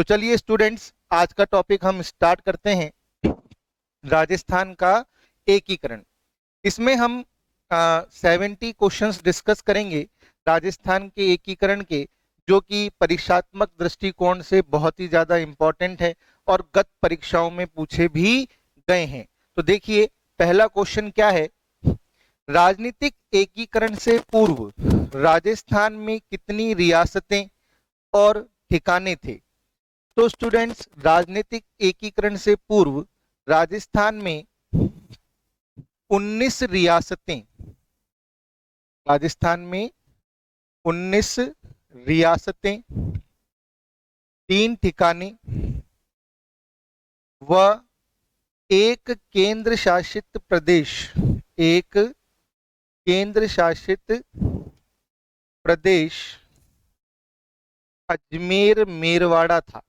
तो चलिए स्टूडेंट्स, आज का टॉपिक हम स्टार्ट करते हैं, राजस्थान का एकीकरण। इसमें हम 70 क्वेश्चंस डिस्कस करेंगे राजस्थान के एकीकरण के, जो कि परीक्षात्मक दृष्टिकोण से बहुत ही ज्यादा इंपॉर्टेंट है और गत परीक्षाओं में पूछे भी गए हैं। तो देखिए, पहला क्वेश्चन क्या है। राजनीतिक एकीकरण से पूर्व राजस्थान में कितनी रियासतें और ठिकाने थे? तो स्टूडेंट्स, राजनीतिक एकीकरण से पूर्व राजस्थान में 19 रियासतें, राजस्थान में 19 रियासतें, 3 ठिकाने व एक केंद्र शासित प्रदेश, एक केंद्र शासित प्रदेश अजमेर मेरवाड़ा था।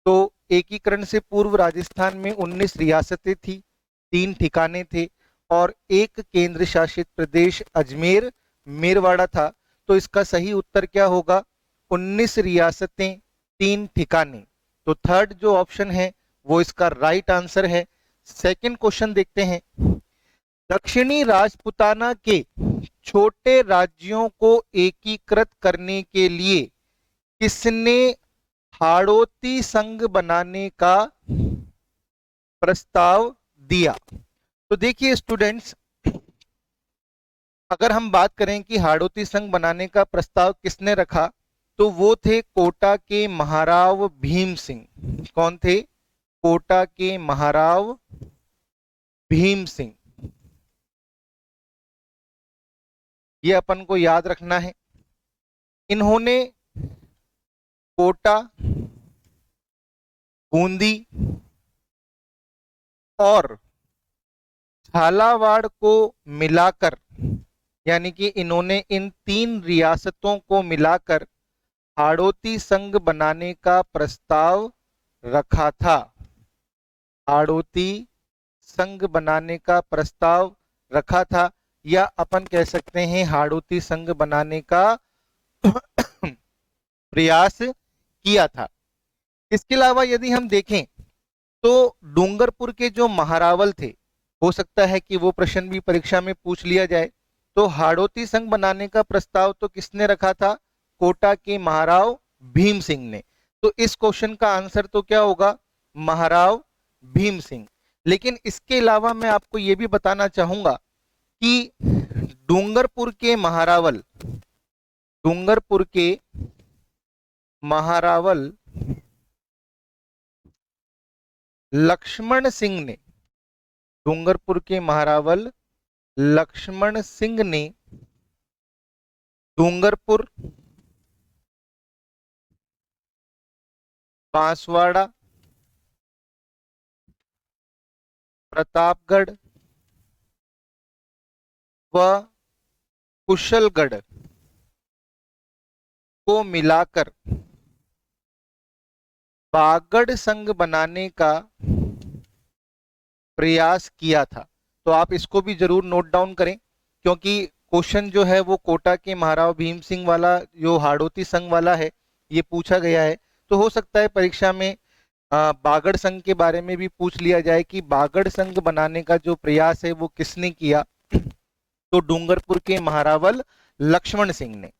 तो एकीकरण से पूर्व राजस्थान में 19 रियासतें थी, 3 ठिकाने थे और एक केंद्र शासित प्रदेश अजमेर मेरवाड़ा था। तो इसका सही उत्तर क्या होगा? 19 रियासतें, 3 ठिकाने। तो थर्ड जो ऑप्शन है वो इसका राइट आंसर है। सेकंड क्वेश्चन देखते हैं। दक्षिणी राजपुताना के छोटे राज्यों को एकीकृत करने के लिए किसने हाड़ौती संघ बनाने का प्रस्ताव दिया? तो देखिए स्टूडेंट्स, अगर हम बात करें कि हाड़ौती संघ बनाने का प्रस्ताव किसने रखा, तो वो थे कोटा के महाराव भीम सिंह। कौन थे? कोटा के महाराव भीम सिंह। ये अपन को याद रखना है। इन्होंने कोटा, बूंदी और झालावाड़ को मिलाकर, यानी कि इन्होंने इन 3 रियासतों को मिलाकर हाड़ौती संघ बनाने का प्रस्ताव रखा था। हाड़ौती संघ बनाने का प्रस्ताव रखा था, या अपन कह सकते हैं हाड़ौती संघ बनाने का प्रयास किया था। इसके अलावा यदि हम देखें तो डूंगरपुर के जो महारावल थे, हो सकता है कि वो प्रश्न भी परीक्षा में पूछ लिया जाए। तो हाड़ौती संघ बनाने का प्रस्ताव तो किसने रखा था? कोटा के महाराव भीम सिंह ने। तो इस क्वेश्चन का आंसर तो क्या होगा? महाराव भीम सिंह। लेकिन इसके अलावा मैं आपको यह भी बताना चाहूंगा कि डूंगरपुर के महारावल, डूंगरपुर के महारावल लक्ष्मण सिंह ने, डूंगरपुर के महारावल लक्ष्मण सिंह ने डूंगरपुर, बांसवाड़ा, प्रतापगढ़ व कुशलगढ़ को मिलाकर बागड़ संघ बनाने का प्रयास किया था। तो आप इसको भी जरूर नोट डाउन करें, क्योंकि क्वेश्चन जो है वो कोटा के महाराव भीम सिंह वाला, जो हाड़ौती संघ वाला है, ये पूछा गया है। तो हो सकता है परीक्षा में बागड़ संघ के बारे में भी पूछ लिया जाए कि बागड़ संघ बनाने का जो प्रयास है वो किसने किया? तो डूंगरपुर के महारावल लक्ष्मण सिंह ने।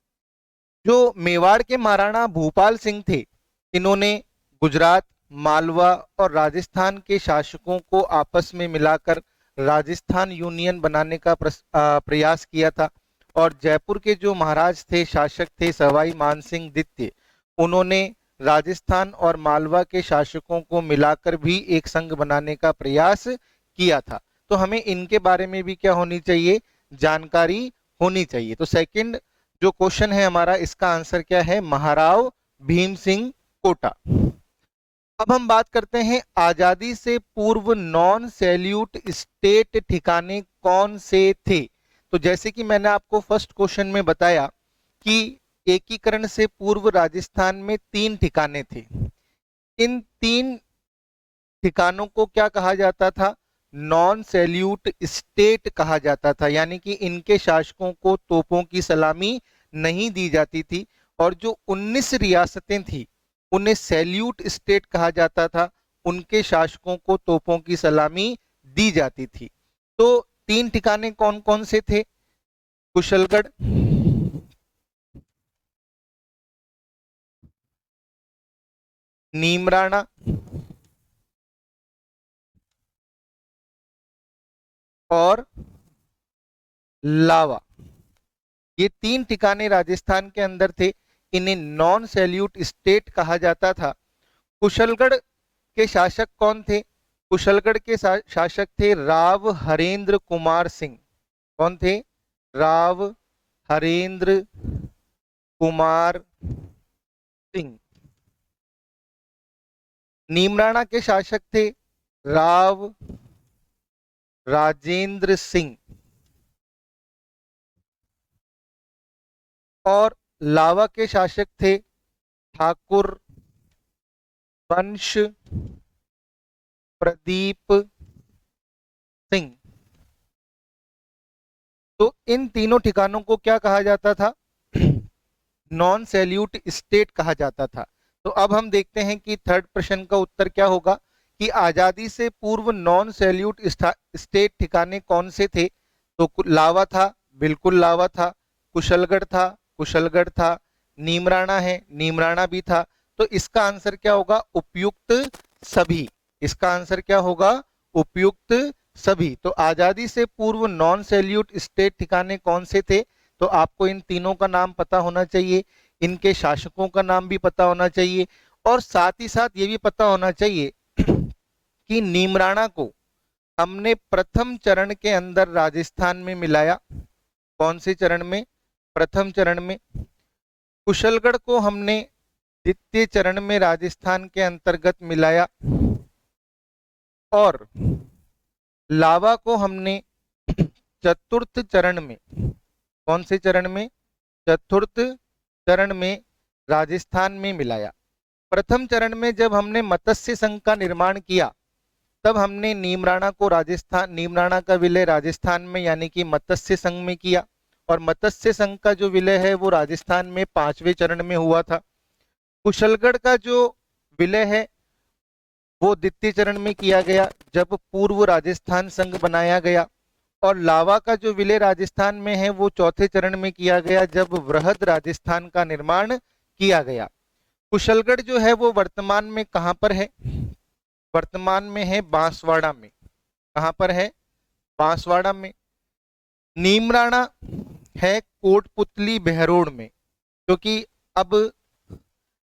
जो मेवाड़ के महाराणा भूपाल सिंह थे, इन्होंने गुजरात, मालवा और राजस्थान के शासकों को आपस में मिलाकर राजस्थान यूनियन बनाने का प्रयास किया था। और जयपुर के जो महाराज थे, शासक थे सवाई मानसिंह द्वितीय, उन्होंने राजस्थान और मालवा के शासकों को मिलाकर भी एक संघ बनाने का प्रयास किया था। तो हमें इनके बारे में भी क्या होनी चाहिए? जानकारी होनी चाहिए। तो सेकंड जो क्वेश्चन है हमारा, इसका आंसर क्या है? महाराव भीम सिंह कोटा। अब हम बात करते हैं आजादी से पूर्व नॉन सैल्यूट स्टेट ठिकाने कौन से थे? तो जैसे कि मैंने आपको फर्स्ट क्वेश्चन में बताया कि एकीकरण से पूर्व राजस्थान में 3 ठिकाने थे। इन 3 ठिकानों को क्या कहा जाता था? नॉन सैल्यूट स्टेट कहा जाता था, यानी कि इनके शासकों को तोपों की सलामी नहीं दी जाती थी। और जो 19 रियासतें थी, उन्हें सैल्यूट स्टेट कहा जाता था, उनके शासकों को तोपों की सलामी दी जाती थी। तो 3 ठिकाने कौन कौन से थे? कुशलगढ़, नीमराणा और लावा। ये 3 ठिकाने राजस्थान के अंदर थे। इन्हें नॉन सैल्यूट स्टेट कहा जाता था। कुशलगढ़ के शासक कौन थे? कुशलगढ़ के शासक थे राव हरेंद्र कुमार सिंह। कौन थे? राव हरेंद्र कुमार सिंह। नीमराणा के शासक थे राव राजेंद्र सिंह। और लावा के शासक थे ठाकुर वंश प्रदीप सिंह। तो इन तीनों ठिकानों को क्या कहा जाता था? नॉन सैल्यूट स्टेट कहा जाता था। तो अब हम देखते हैं कि थर्ड प्रश्न का उत्तर क्या होगा कि आजादी से पूर्व नॉन सैल्यूट स्टेट ठिकाने कौन से थे? तो लावा था, बिल्कुल लावा था। कुशलगढ़ था, कुशलगढ़ था। नीमराणा है, नीमराणा भी था। तो इसका आंसर क्या होगा? उपयुक्त सभी। इसका आंसर क्या होगा? उपयुक्त सभी। तो आजादी से पूर्व नॉन सैल्यूट स्टेट ठिकाने कौन से थे? तो आपको इन तीनों का नाम पता होना चाहिए, इनके शासकों का नाम भी पता होना चाहिए, और साथ ही साथ ये भी पता होना चाहिए कि नीमराणा को हमने प्रथम चरण के अंदर राजस्थान में मिलाया। कौन से चरण में? प्रथम चरण में। कुशलगढ़ को हमने द्वितीय चरण में राजस्थान के अंतर्गत मिलाया, और लावा को हमने चतुर्थ चरण में, कौन से चरण में? चतुर्थ चरण में राजस्थान में मिलाया। प्रथम चरण में जब हमने मत्स्य संघ का निर्माण किया, तब हमने नीमराणा को राजस्थान, नीमराणा का विलय राजस्थान में यानी कि मत्स्य संघ में किया, और मत्स्य संघ का जो विलय है वो राजस्थान में 5वें चरण में हुआ था। कुशलगढ़ का जो विलय है वो द्वितीय चरण में किया गया, जब पूर्व राजस्थान संघ बनाया गया। और लावा का जो विलय राजस्थान में है वो चौथे चरण में किया गया, जब वृहद राजस्थान का निर्माण किया गया। कुशलगढ़ जो है वो वर्तमान में कहां पर है? वर्तमान में है बांसवाड़ा में। कहां पर है? बांसवाड़ा में। नीमराणा है कोटपुतली बहरोड में, क्योंकि अब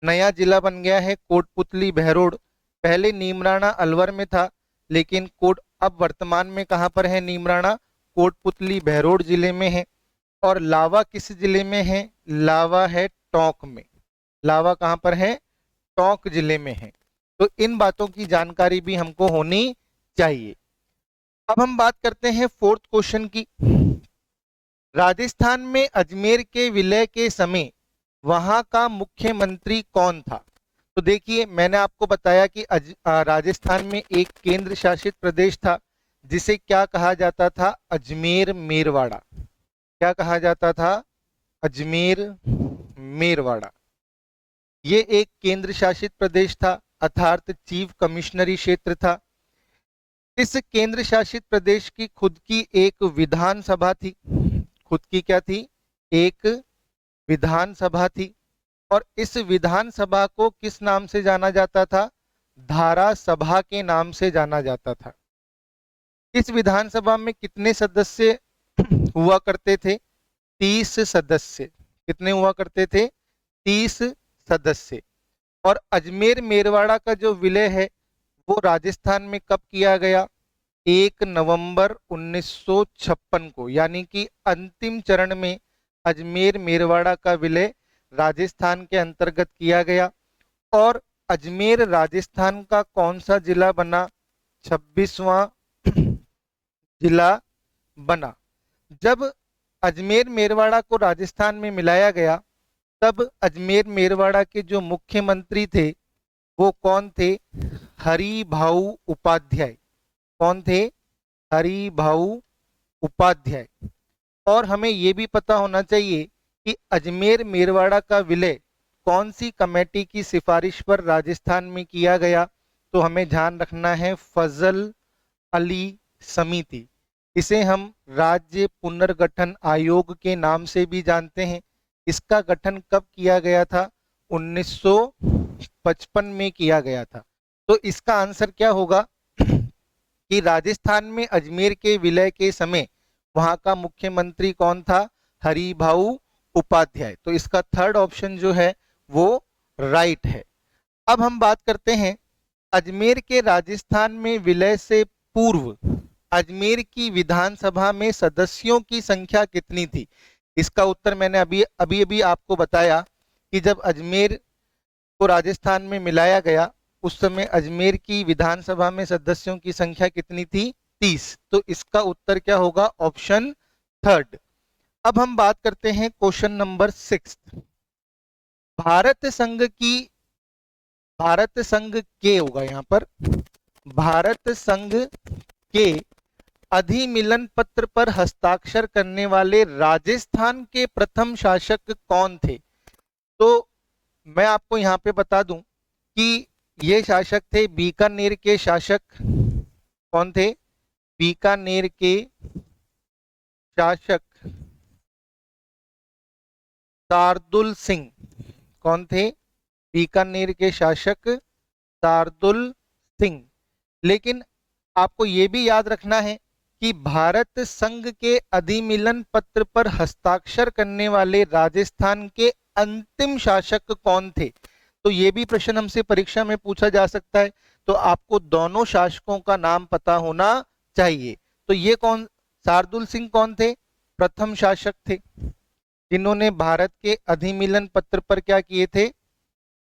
नया जिला बन गया है कोटपुतली बहरोड। पहले नीमराणा अलवर में था, लेकिन अब वर्तमान में कहां पर है नीमराणा? कोटपुतली बहरोड जिले में है। और लावा किस जिले में है? लावा है टोंक में। लावा कहां पर है? टोंक जिले में है। तो इन बातों की जानकारी भी हमको होनी चाहिए। अब हम बात करते हैं फोर्थ क्वेश्चन की। राजस्थान में अजमेर के विलय के समय वहां का मुख्यमंत्री कौन था? तो देखिए, मैंने आपको बताया कि राजस्थान में एक केंद्र शासित प्रदेश था जिसे क्या कहा जाता था? अजमेर मेरवाड़ा। क्या कहा जाता था? अजमेर मेरवाड़ा। ये एक केंद्र शासित प्रदेश था, अर्थात चीफ कमिश्नरी क्षेत्र था। इस केंद्र शासित प्रदेश की खुद की एक विधानसभा थी। खुद की क्या थी? एक विधानसभा थी। और इस विधानसभा को किस नाम से जाना जाता था? धारा सभा के नाम से जाना जाता था। इस विधानसभा में कितने सदस्य हुआ करते थे? 30 सदस्य। कितने हुआ करते थे? 30 सदस्य। और अजमेर मेरवाड़ा का जो विलय है वो राजस्थान में कब किया गया? 1 नवंबर 1956 को, यानी कि अंतिम चरण में अजमेर मेरवाड़ा का विलय राजस्थान के अंतर्गत किया गया। और अजमेर राजस्थान का कौन सा जिला बना? 26वां जिला बना। जब अजमेर मेरवाड़ा को राजस्थान में मिलाया गया, तब अजमेर मेरवाड़ा के जो मुख्यमंत्री थे वो कौन थे? हरि भाऊ उपाध्याय। कौन थे? हरि भाऊ उपाध्याय। और हमें यह भी पता होना चाहिए कि अजमेर मेरवाड़ा का विलय कौन सी कमेटी की सिफारिश पर राजस्थान में किया गया? तो हमें ध्यान रखना है फजल अली समिति। इसे हम राज्य पुनर्गठन आयोग के नाम से भी जानते हैं। इसका गठन कब किया गया था? 1955 में किया गया था। तो इसका आंसर क्या होगा कि राजस्थान में अजमेर के विलय के समय वहां का मुख्यमंत्री कौन था? हरिभाऊ उपाध्याय। तो इसका थर्ड ऑप्शन जो है वो राइट है। अब हम बात करते हैं अजमेर के राजस्थान में विलय से पूर्व अजमेर की विधानसभा में सदस्यों की संख्या कितनी थी? इसका उत्तर मैंने अभी अभी अभी आपको बताया कि जब अजमेर को राजस्थान में मिलाया गया उस समय अजमेर की विधानसभा में सदस्यों की संख्या कितनी थी? 30। तो इसका उत्तर क्या होगा? Option third. अब हम बात करते हैं क्वेश्चन नंबर 6। भारत संघ की भारत संघ के होगा यहाँ पर भारत संघ के अधिमिलन पत्र पर हस्ताक्षर करने वाले राजस्थान के प्रथम शासक कौन थे? तो मैं आपको यहाँ पे बता दूं कि ये शासक थे बीकानेर के शासक। कौन थे? बीकानेर के शासक शार्दुल सिंह। कौन थे? बीकानेर के शासक शार्दुल सिंह। लेकिन आपको यह भी याद रखना है कि भारत संघ के अधिमिलन पत्र पर हस्ताक्षर करने वाले राजस्थान के अंतिम शासक कौन थे? तो ये भी प्रश्न हमसे परीक्षा में पूछा जा सकता है। तो आपको दोनों शासकों का नाम पता होना चाहिए। तो ये कौन? शार्दुल सिंह कौन थे? प्रथम शासक थे जिन्होंने भारत के अधिमिलन पत्र पर क्या किए थे?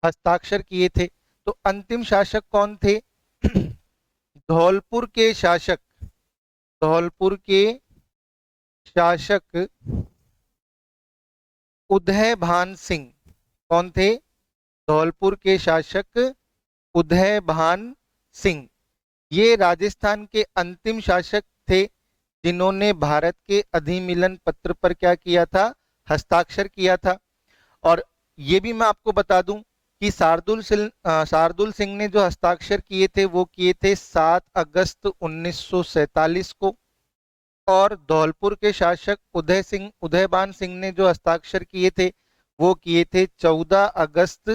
हस्ताक्षर किए थे। तो अंतिम शासक कौन थे? धौलपुर के शासक उदयभान सिंह। कौन थे? धौलपुर के शासक उदयभान सिंह। ये राजस्थान के अंतिम शासक थे जिन्होंने भारत के अधिमिलन पत्र पर क्या किया था? हस्ताक्षर किया था। और ये भी मैं आपको बता दूं कि शार्दुल सिंह ने जो हस्ताक्षर किए थे वो किए थे 7 अगस्त 1947 को। और धौलपुर के शासक उदयभान सिंह ने जो हस्ताक्षर किए थे वो किए थे 14 अगस्त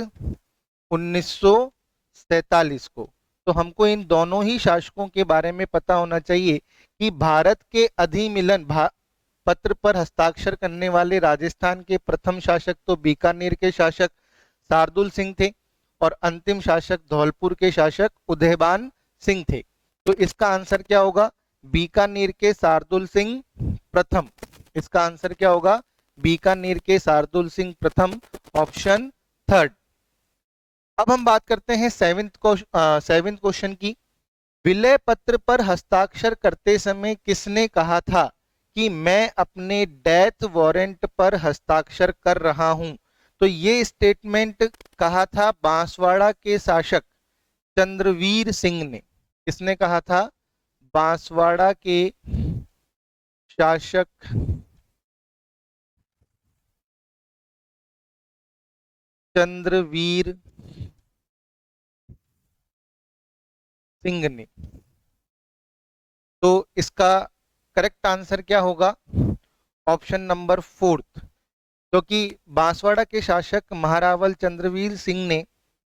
1947 को। तो हमको इन दोनों ही शासकों के बारे में पता होना चाहिए कि भारत के अधिमिलन पत्र पर हस्ताक्षर करने वाले राजस्थान के प्रथम शासक तो बीकानेर के शासक शार्दुल सिंह थे और अंतिम शासक धौलपुर के शासक उदयभान सिंह थे। तो इसका आंसर क्या होगा? बीकानेर के शार्दुल सिंह प्रथम। इसका आंसर क्या होगा? बीकानेर के शार्दुल सिंह प्रथम, ऑप्शन थर्ड। अब हम बात करते हैं सेवेंथ क्वेश्चन की। विलय पत्र पर हस्ताक्षर करते समय किसने कहा था कि मैं अपने डेथ वारंट पर हस्ताक्षर कर रहा हूं? तो ये स्टेटमेंट कहा था बांसवाड़ा के शासक चंद्रवीर सिंह ने। किसने कहा था? बांसवाड़ा के शासक चंद्रवीर सिंह ने। तो इसका करेक्ट आंसर क्या होगा? Option number fourth. क्योंकि बांसवाड़ा के शासक महारावल चंद्रवीर सिंह ने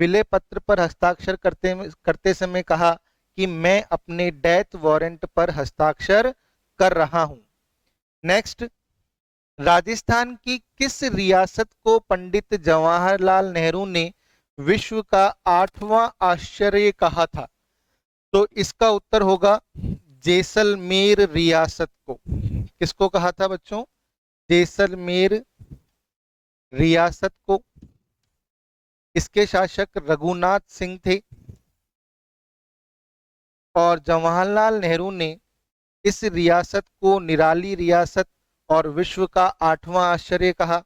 विलय पत्र पर हस्ताक्षर करते समय कहा कि मैं अपने डेथ वारंट पर हस्ताक्षर कर रहा हूं। नेक्स्ट, राजस्थान की किस रियासत को पंडित जवाहरलाल नेहरू ने विश्व का 8वां आश्चर्य कहा था? तो इसका उत्तर होगा जैसलमेर रियासत को। किसको कहा था बच्चों? जैसलमेर रियासत को। इसके शासक रघुनाथ सिंह थे और जवाहरलाल नेहरू ने इस रियासत को निराली रियासत और विश्व का 8वां आश्चर्य कहा।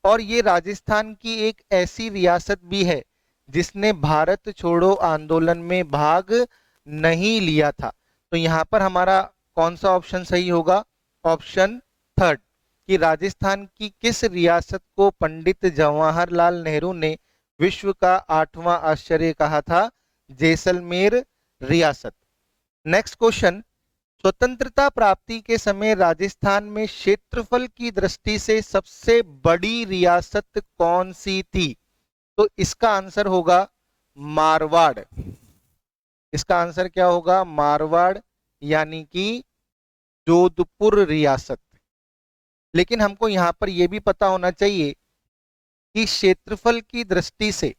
और ये राजस्थान की एक ऐसी रियासत भी है जिसने भारत छोड़ो आंदोलन में भाग नहीं लिया था। तो यहाँ पर हमारा कौन सा ऑप्शन सही होगा? Option third. कि राजस्थान की किस रियासत को पंडित जवाहरलाल नेहरू ने विश्व का 8वां आश्चर्य कहा था? जैसलमेर रियासत। नेक्स्ट क्वेश्चन, स्वतंत्रता प्राप्ति के समय राजस्थान में क्षेत्रफल की दृष्टि से सबसे बड़ी रियासत कौन सी थी? तो इसका आंसर होगा मारवाड़। इसका आंसर क्या होगा? मारवाड़, यानी कि जोधपुर रियासत। लेकिन हमको यहां पर यह भी पता होना चाहिए कि क्षेत्रफल की दृष्टि से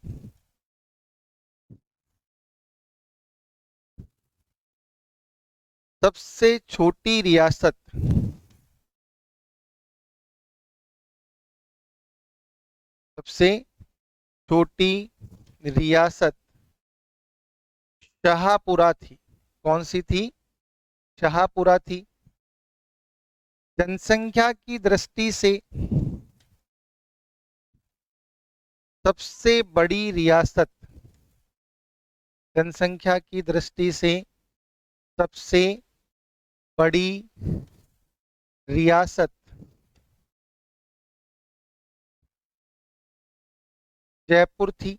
सबसे छोटी रियासत सबसे छोटी रियासत शाहपुरा थी। कौन सी थी? शाहपुरा थी। जनसंख्या की दृष्टि से सबसे बड़ी रियासत, जनसंख्या की दृष्टि से सबसे बड़ी रियासत जयपुर थी।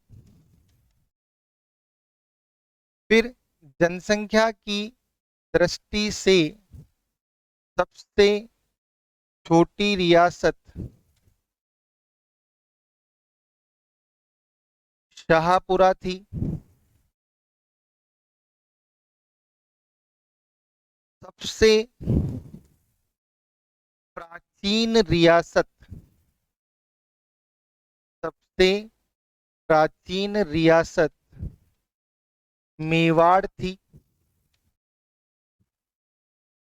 फिर जनसंख्या की दृष्टि से सबसे छोटी रियासत शाहपुरा थी। सबसे प्राचीन रियासत, सबसे प्राचीन रियासत मेवाड़ थी।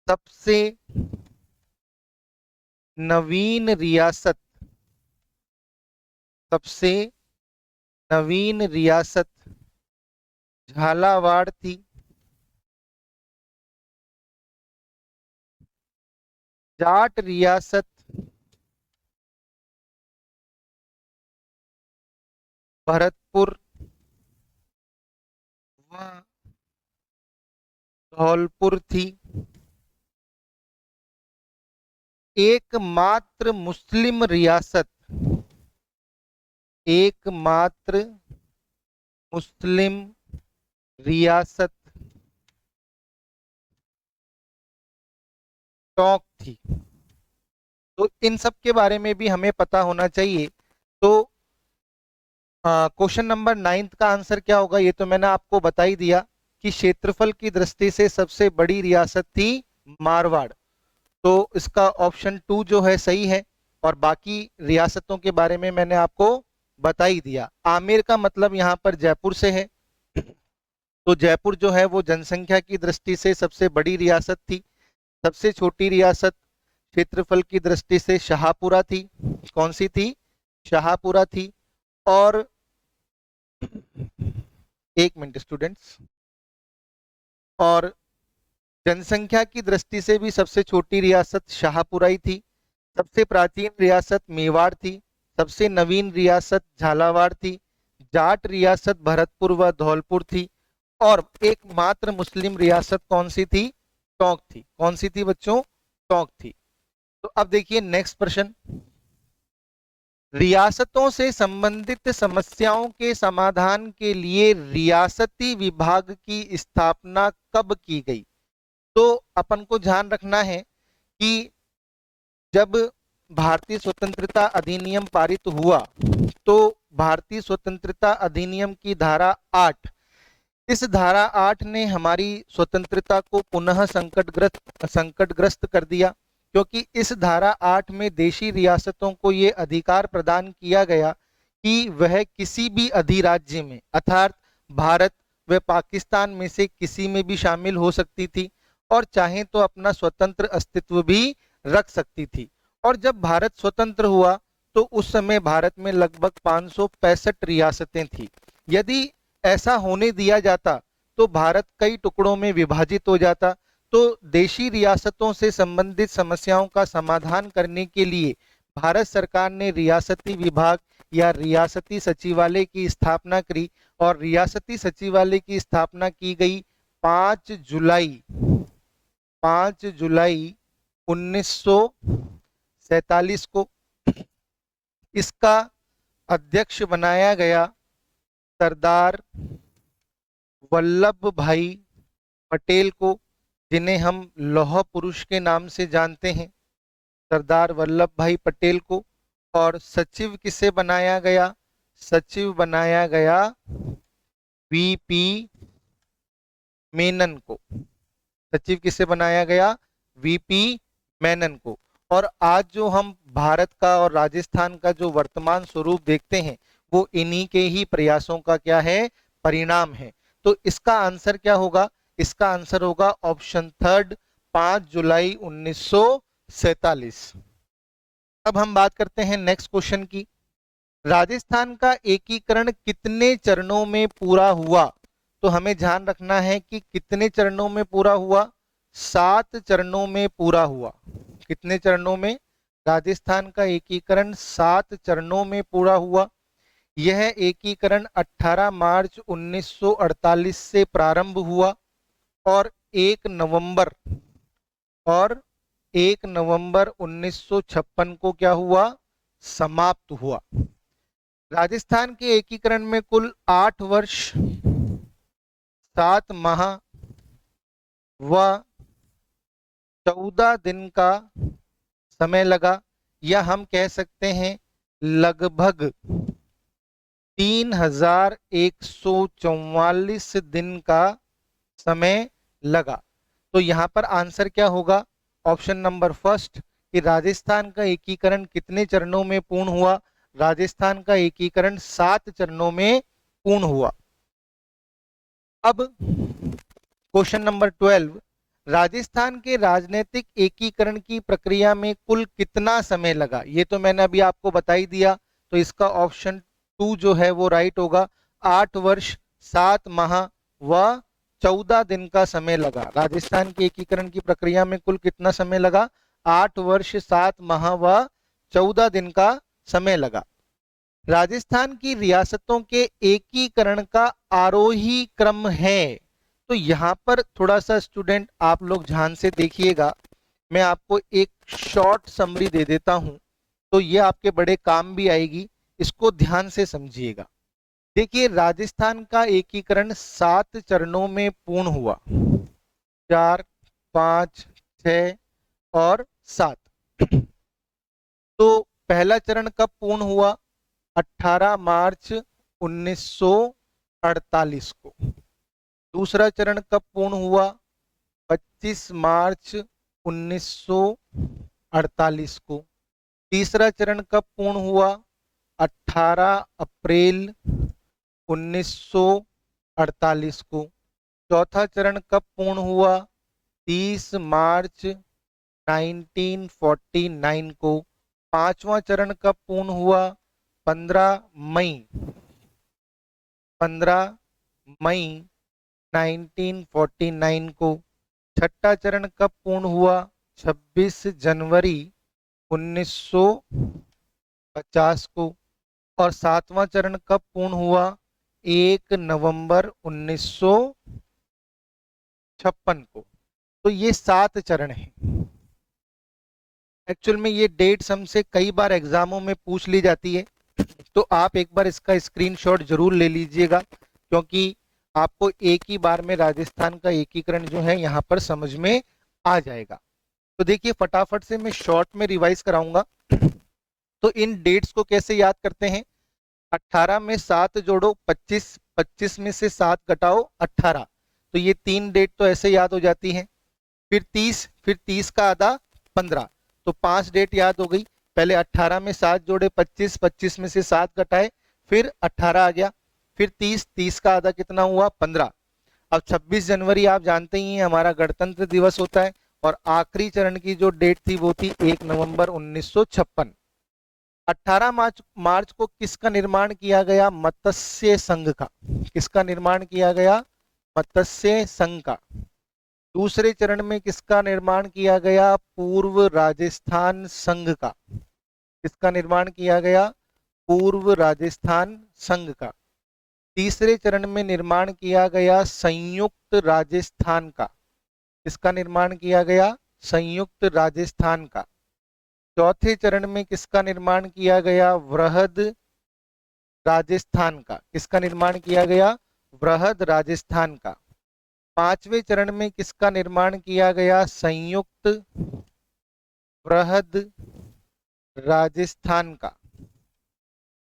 सबसे नवीन रियासत, सबसे नवीन रियासत झालावाड़ थी। जाट रियासत भरतपुर व धौलपुर थी। एकमात्र मुस्लिम रियासत, एकमात्र मुस्लिम रियासत टोंक थी। तो इन सब के बारे में भी हमें पता होना चाहिए। तो क्वेश्चन नंबर 9 का आंसर क्या होगा? ये तो मैंने आपको बता ही दिया कि क्षेत्रफल की दृष्टि से सबसे बड़ी रियासत थी मारवाड़। तो इसका ऑप्शन 2 जो है सही है। और बाकी रियासतों के बारे में मैंने आपको बता ही दिया। आमेर का मतलब यहाँ पर जयपुर से है। तो जयपुर जो है वो जनसंख्या की दृष्टि से सबसे बड़ी रियासत थी। सबसे छोटी रियासत क्षेत्रफल की दृष्टि से शाहपुरा थी। कौन सी थी? शाहपुरा थी। और एक मिनट स्टूडेंट्स, और जनसंख्या की दृष्टि से भी सबसे छोटी रियासत शाहपुरा ही थी। सबसे प्राचीन रियासत मेवाड़ थी। सबसे नवीन रियासत झालावाड़ थी। जाट रियासत भरतपुर व धौलपुर थी। और एकमात्र मुस्लिम रियासत कौन सी थी? टोंक थी। कौन सी थी बच्चों? टोंक थी। तो अब देखिए नेक्स्ट प्रश्न, रियासतों से संबंधित समस्याओं के समाधान के लिए रियासती विभाग की स्थापना कब की गई? तो अपन को ध्यान रखना है कि जब भारतीय स्वतंत्रता अधिनियम पारित हुआ तो भारतीय स्वतंत्रता अधिनियम की धारा 8, इस धारा 8 ने हमारी स्वतंत्रता को पुनः संकटग्रस्त कर दिया। क्योंकि इस धारा 8 में देशी रियासतों को ये अधिकार प्रदान किया गया कि वह किसी भी अधिराज्य में अर्थात भारत व पाकिस्तान में से किसी में भी शामिल हो सकती थी और चाहे तो अपना स्वतंत्र अस्तित्व भी रख सकती थी। और जब भारत स्वतंत्र हुआ तो उस समय भारत में लगभग 565 रियासतें थी। यदि ऐसा होने दिया जाता तो भारत कई टुकड़ों में विभाजित हो जाता। तो देशी रियासतों से संबंधित समस्याओं का समाधान करने के लिए भारत सरकार ने रियासती विभाग या रियासती सचिवालय की स्थापना करी। और रियासती सचिवालय की स्थापना की गई 5 जुलाई 5 जुलाई 1947 1947 को। इसका अध्यक्ष बनाया गया सरदार वल्लभ भाई पटेल को, जिन्हें हम लौह पुरुष के नाम से जानते हैं, सरदार वल्लभ भाई पटेल को। और सचिव किसे बनाया गया? सचिव बनाया गया वीपी मेनन को। सचिव किसे बनाया गया? वीपी मेनन को। और आज जो हम भारत का और राजस्थान का जो वर्तमान स्वरूप देखते हैं, वो इन्हीं के ही प्रयासों का क्या है? परिणाम है। तो इसका आंसर क्या होगा? इसका आंसर होगा ऑप्शन थर्ड, 5 जुलाई 1947। अब हम बात करते हैं नेक्स्ट क्वेश्चन की। राजस्थान का एकीकरण कितने चरणों में पूरा हुआ? तो हमें ध्यान रखना है कि कितने चरणों में पूरा हुआ? 7 चरणों में पूरा हुआ। कितने चरणों में? राजस्थान का एकीकरण 7 चरणों में पूरा हुआ। यह एकीकरण 18 मार्च 1948 से प्रारंभ हुआ और 1 नवंबर 1956 को क्या हुआ? समाप्त हुआ। राजस्थान के एकीकरण में कुल 8 वर्ष 7 माह व 14 दिन का समय लगा, या हम कह सकते हैं लगभग 3144 दिन का समय लगा। तो यहां पर आंसर क्या होगा? ऑप्शन नंबर फर्स्ट कि राजस्थान का एकीकरण कितने चरणों में पूर्ण हुआ? राजस्थान का एकीकरण 7 चरणों में पूर्ण हुआ। अब क्वेश्चन नंबर 12, राजस्थान के राजनीतिक एकीकरण की प्रक्रिया में कुल कितना समय लगा? ये तो मैंने अभी आपको बता ही दिया, तो इसका ऑप्शन 2 जो है वो राइट होगा। 8 वर्ष 7 माह व 14 दिन का समय लगा। राजस्थान के एकीकरण की प्रक्रिया में कुल कितना समय लगा? 8 वर्ष 7 माह व 14 दिन का समय लगा। राजस्थान की रियासतों के एकीकरण का आरोही क्रम है। तो यहां पर थोड़ा सा स्टूडेंट आप लोग ध्यान से देखिएगा, मैं आपको एक शॉर्ट समरी दे देता हूं, तो ये आपके बड़े काम भी आएगी, इसको ध्यान से समझिएगा। देखिए, राजस्थान का एकीकरण 7 चरणों में पूर्ण हुआ, 4, 5, 6 और 7। तो पहला चरण कब पूर्ण हुआ? 18 मार्च 1948 को। दूसरा चरण कब पूर्ण हुआ? 25 मार्च 1948 को। तीसरा चरण कब पूर्ण हुआ? 18 अप्रैल 1948 को। चौथा चरण कब पूर्ण हुआ? 30 मार्च 1949 को। पांचवा चरण कब पूर्ण हुआ? 15 मई 1949 को। छठा चरण कब पूर्ण हुआ? 26 जनवरी 1950 को। और सातवां चरण कब पूर्ण हुआ? 1 नवंबर 1956 को। तो ये 7 चरण हैं। एक्चुअल में ये डेट्स हमसे कई बार एग्जामों में पूछ ली जाती है, तो आप एक बार इसका स्क्रीनशॉट जरूर ले लीजिएगा, क्योंकि आपको एक ही बार में राजस्थान का एकीकरण जो है यहाँ पर समझ में आ जाएगा। तो देखिए, फटाफट से मैं शॉर्ट में रिवाइज कराऊंगा। तो इन डेट्स को कैसे याद करते हैं? 18 में 7 जोड़ो 25, 25 में से 7 घटाओ 18, तो ये 3 डेट तो ऐसे याद हो जाती हैं। फिर 30 का आधा 15, तो 5 डेट याद हो गई। पहले 18 में 7 जोड़े 25, 25 में से 7 घटाए, फिर 18 आ गया। फिर 30 का आधा कितना हुआ? 15। अब 26 जनवरी आप जानते ही हैं हमारा गणतंत्र दिवस होता है, और आखिरी चरण की जो डेट थी वो थी 1 नवंबर 1956। 18 मार्च को किसका निर्माण किया गया? मत्स्य संघ का। किसका निर्माण किया गया? मत्स्य संघ का। दूसरे चरण में किसका निर्माण किया गया? पूर्व राजस्थान संघ का। किसका निर्माण किया गया? पूर्व राजस्थान संघ का। तीसरे चरण में निर्माण किया गया संयुक्त राजस्थान का। किसका निर्माण किया गया? संयुक्त राजस्थान का। चौथे चरण में किसका निर्माण किया गया? वृहद राजस्थान का। किसका निर्माण किया गया? वृहद राजस्थान का। पांचवें चरण में किसका निर्माण किया गया? संयुक्त वृहद राजस्थान का।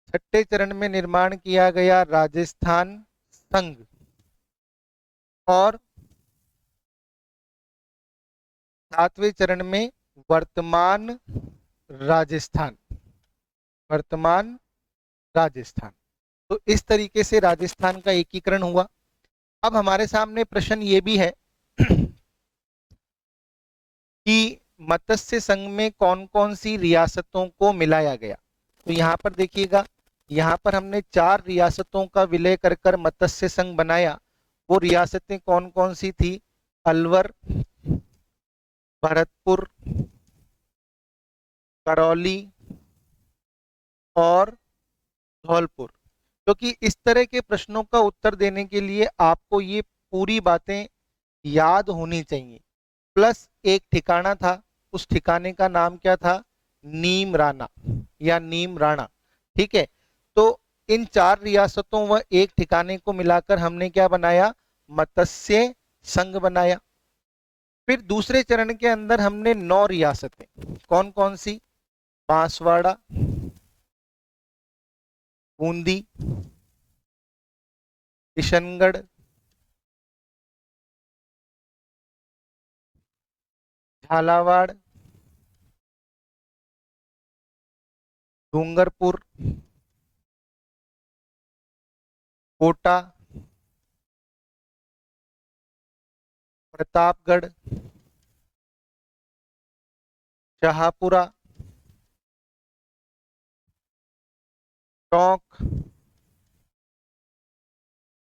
छठे चरण में निर्माण किया गया राजस्थान संघ। और सातवें चरण में वर्तमान राजस्थान। वर्तमान राजस्थान। तो इस तरीके से राजस्थान का एकीकरण हुआ। अब हमारे सामने प्रश्न ये भी है कि मत्स्य संघ में कौन कौन सी रियासतों को मिलाया गया। तो यहाँ पर देखिएगा, यहाँ पर हमने 4 रियासतों का विलय कर कर मत्स्य संघ बनाया। वो रियासतें कौन कौन सी थी? अलवर, भरतपुर, करौली और धौलपुर। क्योंकि इस तरह के प्रश्नों का उत्तर देने के लिए आपको ये पूरी बातें याद होनी चाहिए। प्लस एक ठिकाना था, उस ठिकाने का नाम क्या था? नीम राना या नीम राणा। ठीक है, तो इन 4 रियासतों व एक ठिकाने को मिलाकर हमने क्या बनाया? मत्स्य संघ बनाया। फिर दूसरे चरण के अंदर हमने 9 रियासतें, कौन कौन सी? बांसवाड़ा, बूंदी, किशनगढ़, झालावाड़, डूंगरपुर, कोटा, प्रतापगढ़, शाहपुरा, टोंक,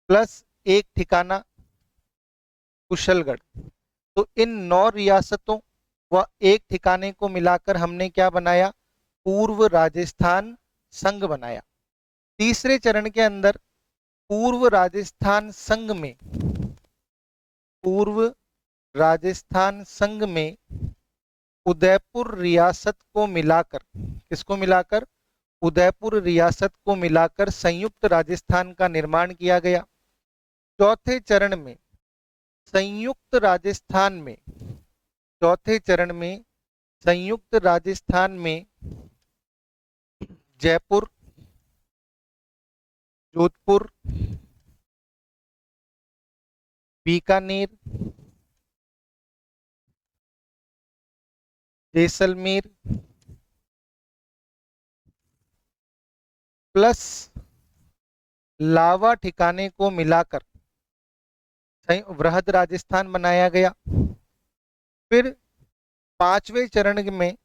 प्लस एक ठिकाना कुशलगढ़। तो इन 9 रियासतों व एक ठिकाने को मिलाकर हमने क्या बनाया? पूर्व राजस्थान संघ बनाया। तीसरे चरण के अंदर पूर्व राजस्थान संघ में, पूर्व राजस्थान संघ में उदयपुर रियासत को मिलाकर, किसको मिलाकर? उदयपुर रियासत को मिलाकर संयुक्त राजस्थान का निर्माण किया गया। चौथे चरण में संयुक्त राजस्थान में, चौथे चरण में संयुक्त राजस्थान में जयपुर, जोधपुर, बीकानेर, जैसलमेर प्लस लावा ठिकाने को मिलाकर वृहद राजस्थान बनाया गया। फिर पांचवें चरण में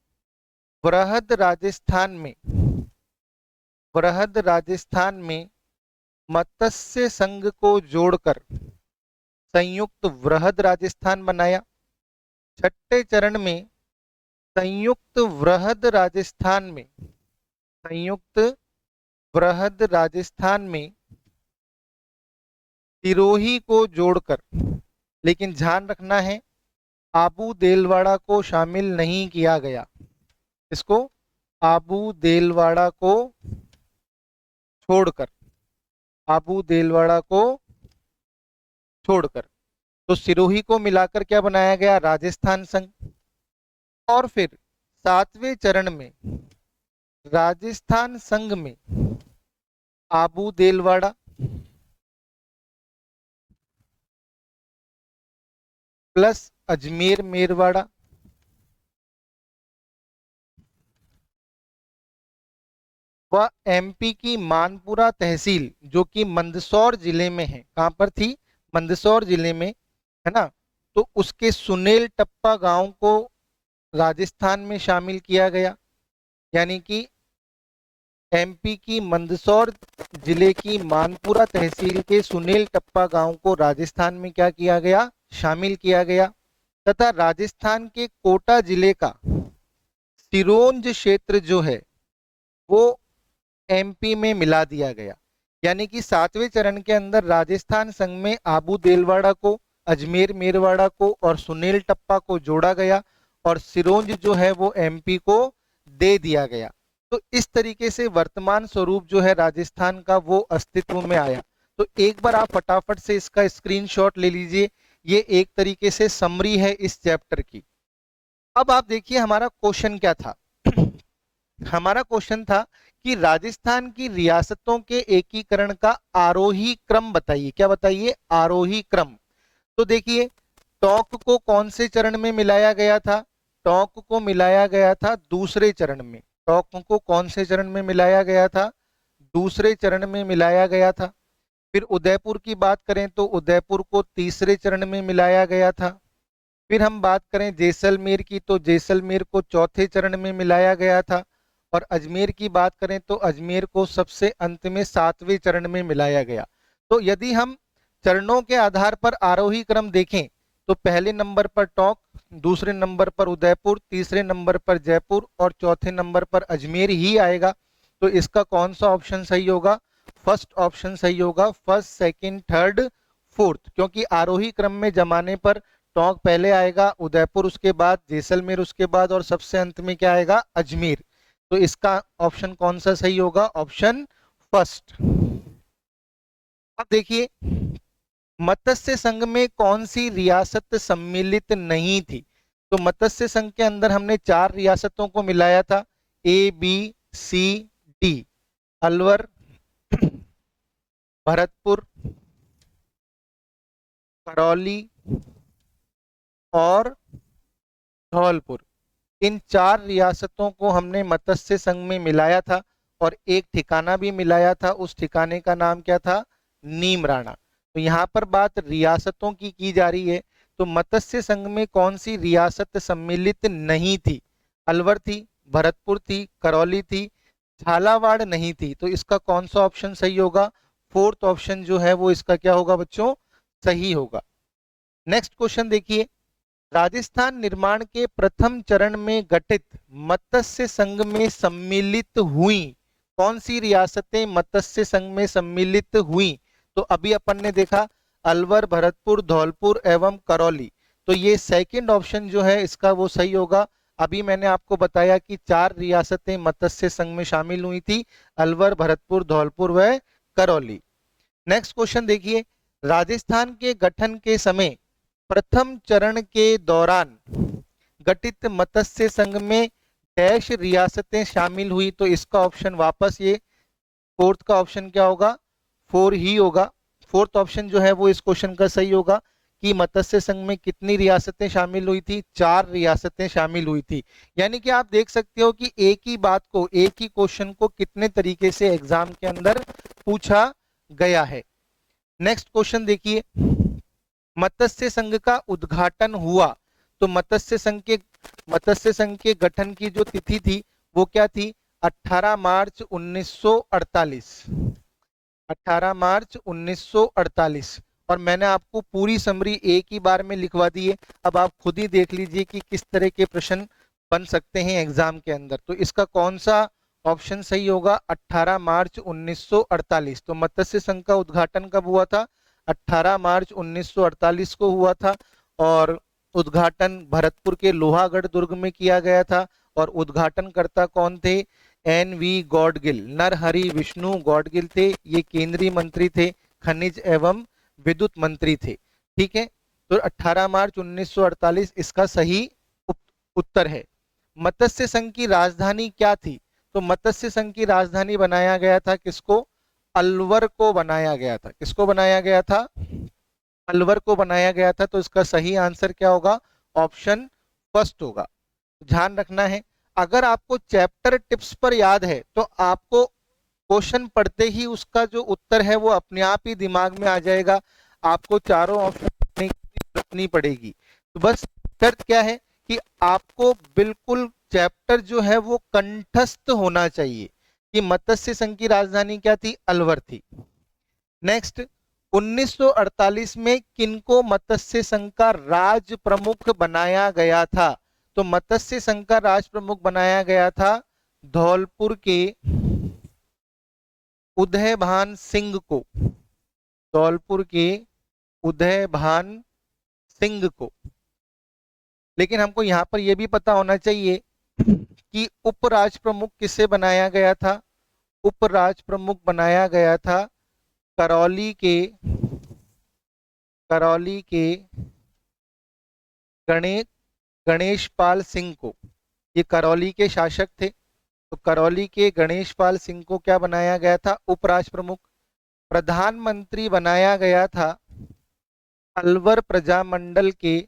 वृहद राजस्थान में, वृहद राजस्थान में मत्स्य संघ को जोड़कर संयुक्त वृहद राजस्थान बनाया। छठे चरण में संयुक्त वृहद राजस्थान में, संयुक्त वृहद राजस्थान में सिरोही को जोड़कर, लेकिन ध्यान रखना है आबू देलवाड़ा को शामिल नहीं किया गया। इसको आबू देलवाड़ा को छोड़कर, आबू देलवाड़ा को छोड़कर, तो सिरोही को मिलाकर क्या बनाया गया? राजस्थान संघ। और फिर सातवें चरण में राजस्थान संघ में आबू देलवाड़ा प्लस अजमेर मेरवाड़ा व एमपी की मानपुरा तहसील जो कि मंदसौर जिले में है। कहां पर थी? मंदसौर जिले में, है ना। तो उसके सुनेल टप्पा गांव को राजस्थान में शामिल किया गया। यानी कि एमपी की मंदसौर जिले की मानपुरा तहसील के सुनेल टप्पा गांव को राजस्थान में क्या किया गया? शामिल किया गया। तथा राजस्थान के कोटा जिले का सिरोंज क्षेत्र जो है वो एमपी में मिला दिया गया। यानी कि सातवें चरण के अंदर राजस्थान संघ में आबू देलवाड़ा को, अजमेर मेरवाड़ा को और सुनेल टप्पा को जोड़ा गया और सिरोंज जो है वो एमपी को दे दिया गया। तो इस तरीके से वर्तमान स्वरूप जो है राजस्थान का वो अस्तित्व में आया। तो एक बार आप फटाफट से इसका स्क्रीनशॉट ले लीजिए। ये एक तरीके से समरी है इस चैप्टर की। अब आप देखिए हमारा क्वेश्चन क्या था। हमारा क्वेश्चन था कि राजस्थान की रियासतों के एकीकरण का आरोही क्रम बताइए। क्या बताइए? आरोही क्रम। तो देखिए टोंक को कौन से चरण में मिलाया गया था? टोंक को मिलाया गया था दूसरे चरण में। टोंक को कौन से चरण में मिलाया गया था? दूसरे चरण में मिलाया गया था। फिर उदयपुर की बात करें तो उदयपुर को तीसरे चरण में मिलाया गया था। फिर हम बात करें जैसलमेर की तो जैसलमेर को चौथे चरण में मिलाया गया था। और अजमेर की बात करें तो अजमेर को सबसे अंत में सातवें चरण में मिलाया गया। तो यदि हम चरणों के आधार पर आरोही क्रम देखें तो पहले नंबर पर टोंक, दूसरे नंबर पर उदयपुर, तीसरे नंबर पर जयपुर और चौथे नंबर पर अजमेर ही आएगा। तो इसका कौन सा ऑप्शन सही होगा? फर्स्ट ऑप्शन सही होगा। First, second, third, fourth. क्योंकि आरोही क्रम में जमाने पर टोंक पहले आएगा, उदयपुर उसके बाद, जैसलमेर उसके बाद और सबसे अंत में क्या आएगा? अजमेर। तो इसका ऑप्शन कौन सा सही होगा? Option first. अब देखिए मत्स्य संघ में कौन सी रियासत सम्मिलित नहीं थी? तो मत्स्य संघ के अंदर हमने 4 रियासतों को मिलाया था, ए, बी, सी, डी। अलवर, भरतपुर, करौली और धौलपुर। इन 4 रियासतों को हमने मत्स्य संघ में मिलाया था और एक ठिकाना भी मिलाया था। उस ठिकाने का नाम क्या था? नीमराणा। तो यहाँ पर बात रियासतों की जा रही है। तो मत्स्य संघ में कौन सी रियासत सम्मिलित नहीं थी? अलवर थी, भरतपुर थी, करौली थी, झालावाड़ नहीं थी। तो इसका कौन सा ऑप्शन सही होगा? फोर्थ ऑप्शन जो है वो इसका क्या होगा बच्चों? सही होगा। नेक्स्ट क्वेश्चन देखिए, राजस्थान निर्माण के प्रथम चरण में गठित मत्स्य संघ में सम्मिलित हुई कौन सी रियासतें मत्स्य संघ में सम्मिलित हुई? तो अभी अपन ने देखा अलवर, भरतपुर, धौलपुर एवं करौली। तो ये सेकंड ऑप्शन जो है इसका वो सही होगा। अभी मैंने आपको बताया कि 4 रियासतें मत्स्य संघ में शामिल हुई थी, अलवर, भरतपुर, धौलपुर व करौली। नेक्स्ट क्वेश्चन देखिए, राजस्थान के गठन के समय प्रथम चरण के दौरान गठित मत्स्य संघ में डैश रियासतें शामिल हुई। तो इसका ऑप्शन वापस ये फोर्थ का ऑप्शन क्या होगा? 4 ही होगा। फोर्थ ऑप्शन जो है वो इस क्वेश्चन का सही होगा कि मत्स्य संघ में कितनी रियासतें शामिल हुई थी? 4 रियासतें शामिल हुई थी। यानी कि आप देख सकते हो कि एक ही बात को, एक ही क्वेश्चन को कितने तरीके से एग्जाम के अंदर पूछा गया है। नेक्स्ट क्वेश्चन देखिए, मत्स्य संघ का उद्घाटन हुआ। तो मत्स्य संघ के गठन की जो तिथि थी वो क्या थी? 18 मार्च 1948। 18 मार्च 1948। और मैंने आपको पूरी समरी एक ही बार में लिखवा दी है। अब आप खुद ही देख लीजिए कि किस तरह के प्रश्न बन सकते हैं एग्जाम के अंदर। तो इसका कौन सा ऑप्शन सही होगा? 18 मार्च 1948। तो मत्स्य संघ का उद्घाटन कब हुआ था? 18 मार्च 1948 को हुआ था। और उद्घाटन भरतपुर के लोहागढ़ दुर्ग में किया गया था। और उद्घाटनकर्ता कौन थे? एन.वी. गॉडगिल, नरहरि विष्णु गॉडगिल थे। ये केंद्रीय मंत्री थे, खनिज एवं विद्युत मंत्री थे। ठीक है, तो 18 मार्च 1948 इसका सही उत्तर है। मत्स्य संघ की राजधानी क्या थी? तो मत्स्य संघ की राजधानी बनाया गया था किसको? अलवर को बनाया गया था। किसको बनाया गया था? अलवर को बनाया गया था। तो इसका सही आंसर क्या होगा? ऑप्शन फर्स्ट होगा। ध्यान रखना है, अगर आपको चैप्टर टिप्स पर याद है तो आपको क्वेश्चन पढ़ते ही उसका जो उत्तर है वो अपने आप ही दिमाग में आ जाएगा। आपको चारों ऑप्शन पढ़ने की जरूरत नहीं पड़ेगी। तो बस शर्त क्या है कि आपको बिल्कुल चैप्टर जो है वो कंठस्थ होना चाहिए कि मत्स्य संघ की राजधानी क्या थी? अलवर थी। नेक्स्ट, 1948 में किनको मत्स्य संघ का राज प्रमुख बनाया गया था? तो मत्स्य संघ का राज प्रमुख बनाया गया था धौलपुर के उदयभान सिंह को। धौलपुर के उदयभान सिंह को। लेकिन हमको यहां पर यह भी पता होना चाहिए कि उपराज प्रमुख किसे बनाया गया था? उपराज प्रमुख बनाया गया था करौली के गणे गणेश पाल सिंह को। ये करौली के शासक थे, तो करौली के गणेश पाल सिंह को क्या बनाया गया था? उपराज प्रमुख। प्रधानमंत्री बनाया गया था अलवर प्रजामंडल के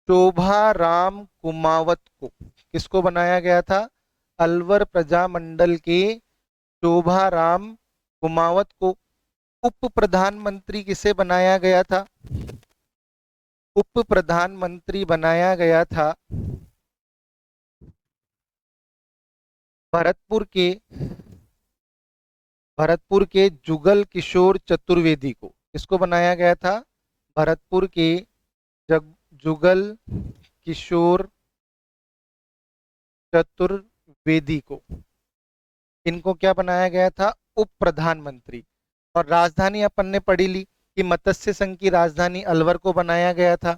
शोभा राम कुमावत को। किसको बनाया गया था? अलवर प्रजामंडल के शोभा राम कुमावत को। उप प्रधानमंत्री किसे बनाया गया था? उप प्रधानमंत्री बनाया गया था भरतपुर के जुगल किशोर चतुर्वेदी को। किसको बनाया गया था? भरतपुर के जुगल किशोर चतुर्वेदी को। इनको क्या बनाया गया था? उप प्रधानमंत्री। और राजधानी अपन ने पढ़ी ली कि मत्स्य संघ की राजधानी अलवर को बनाया गया था।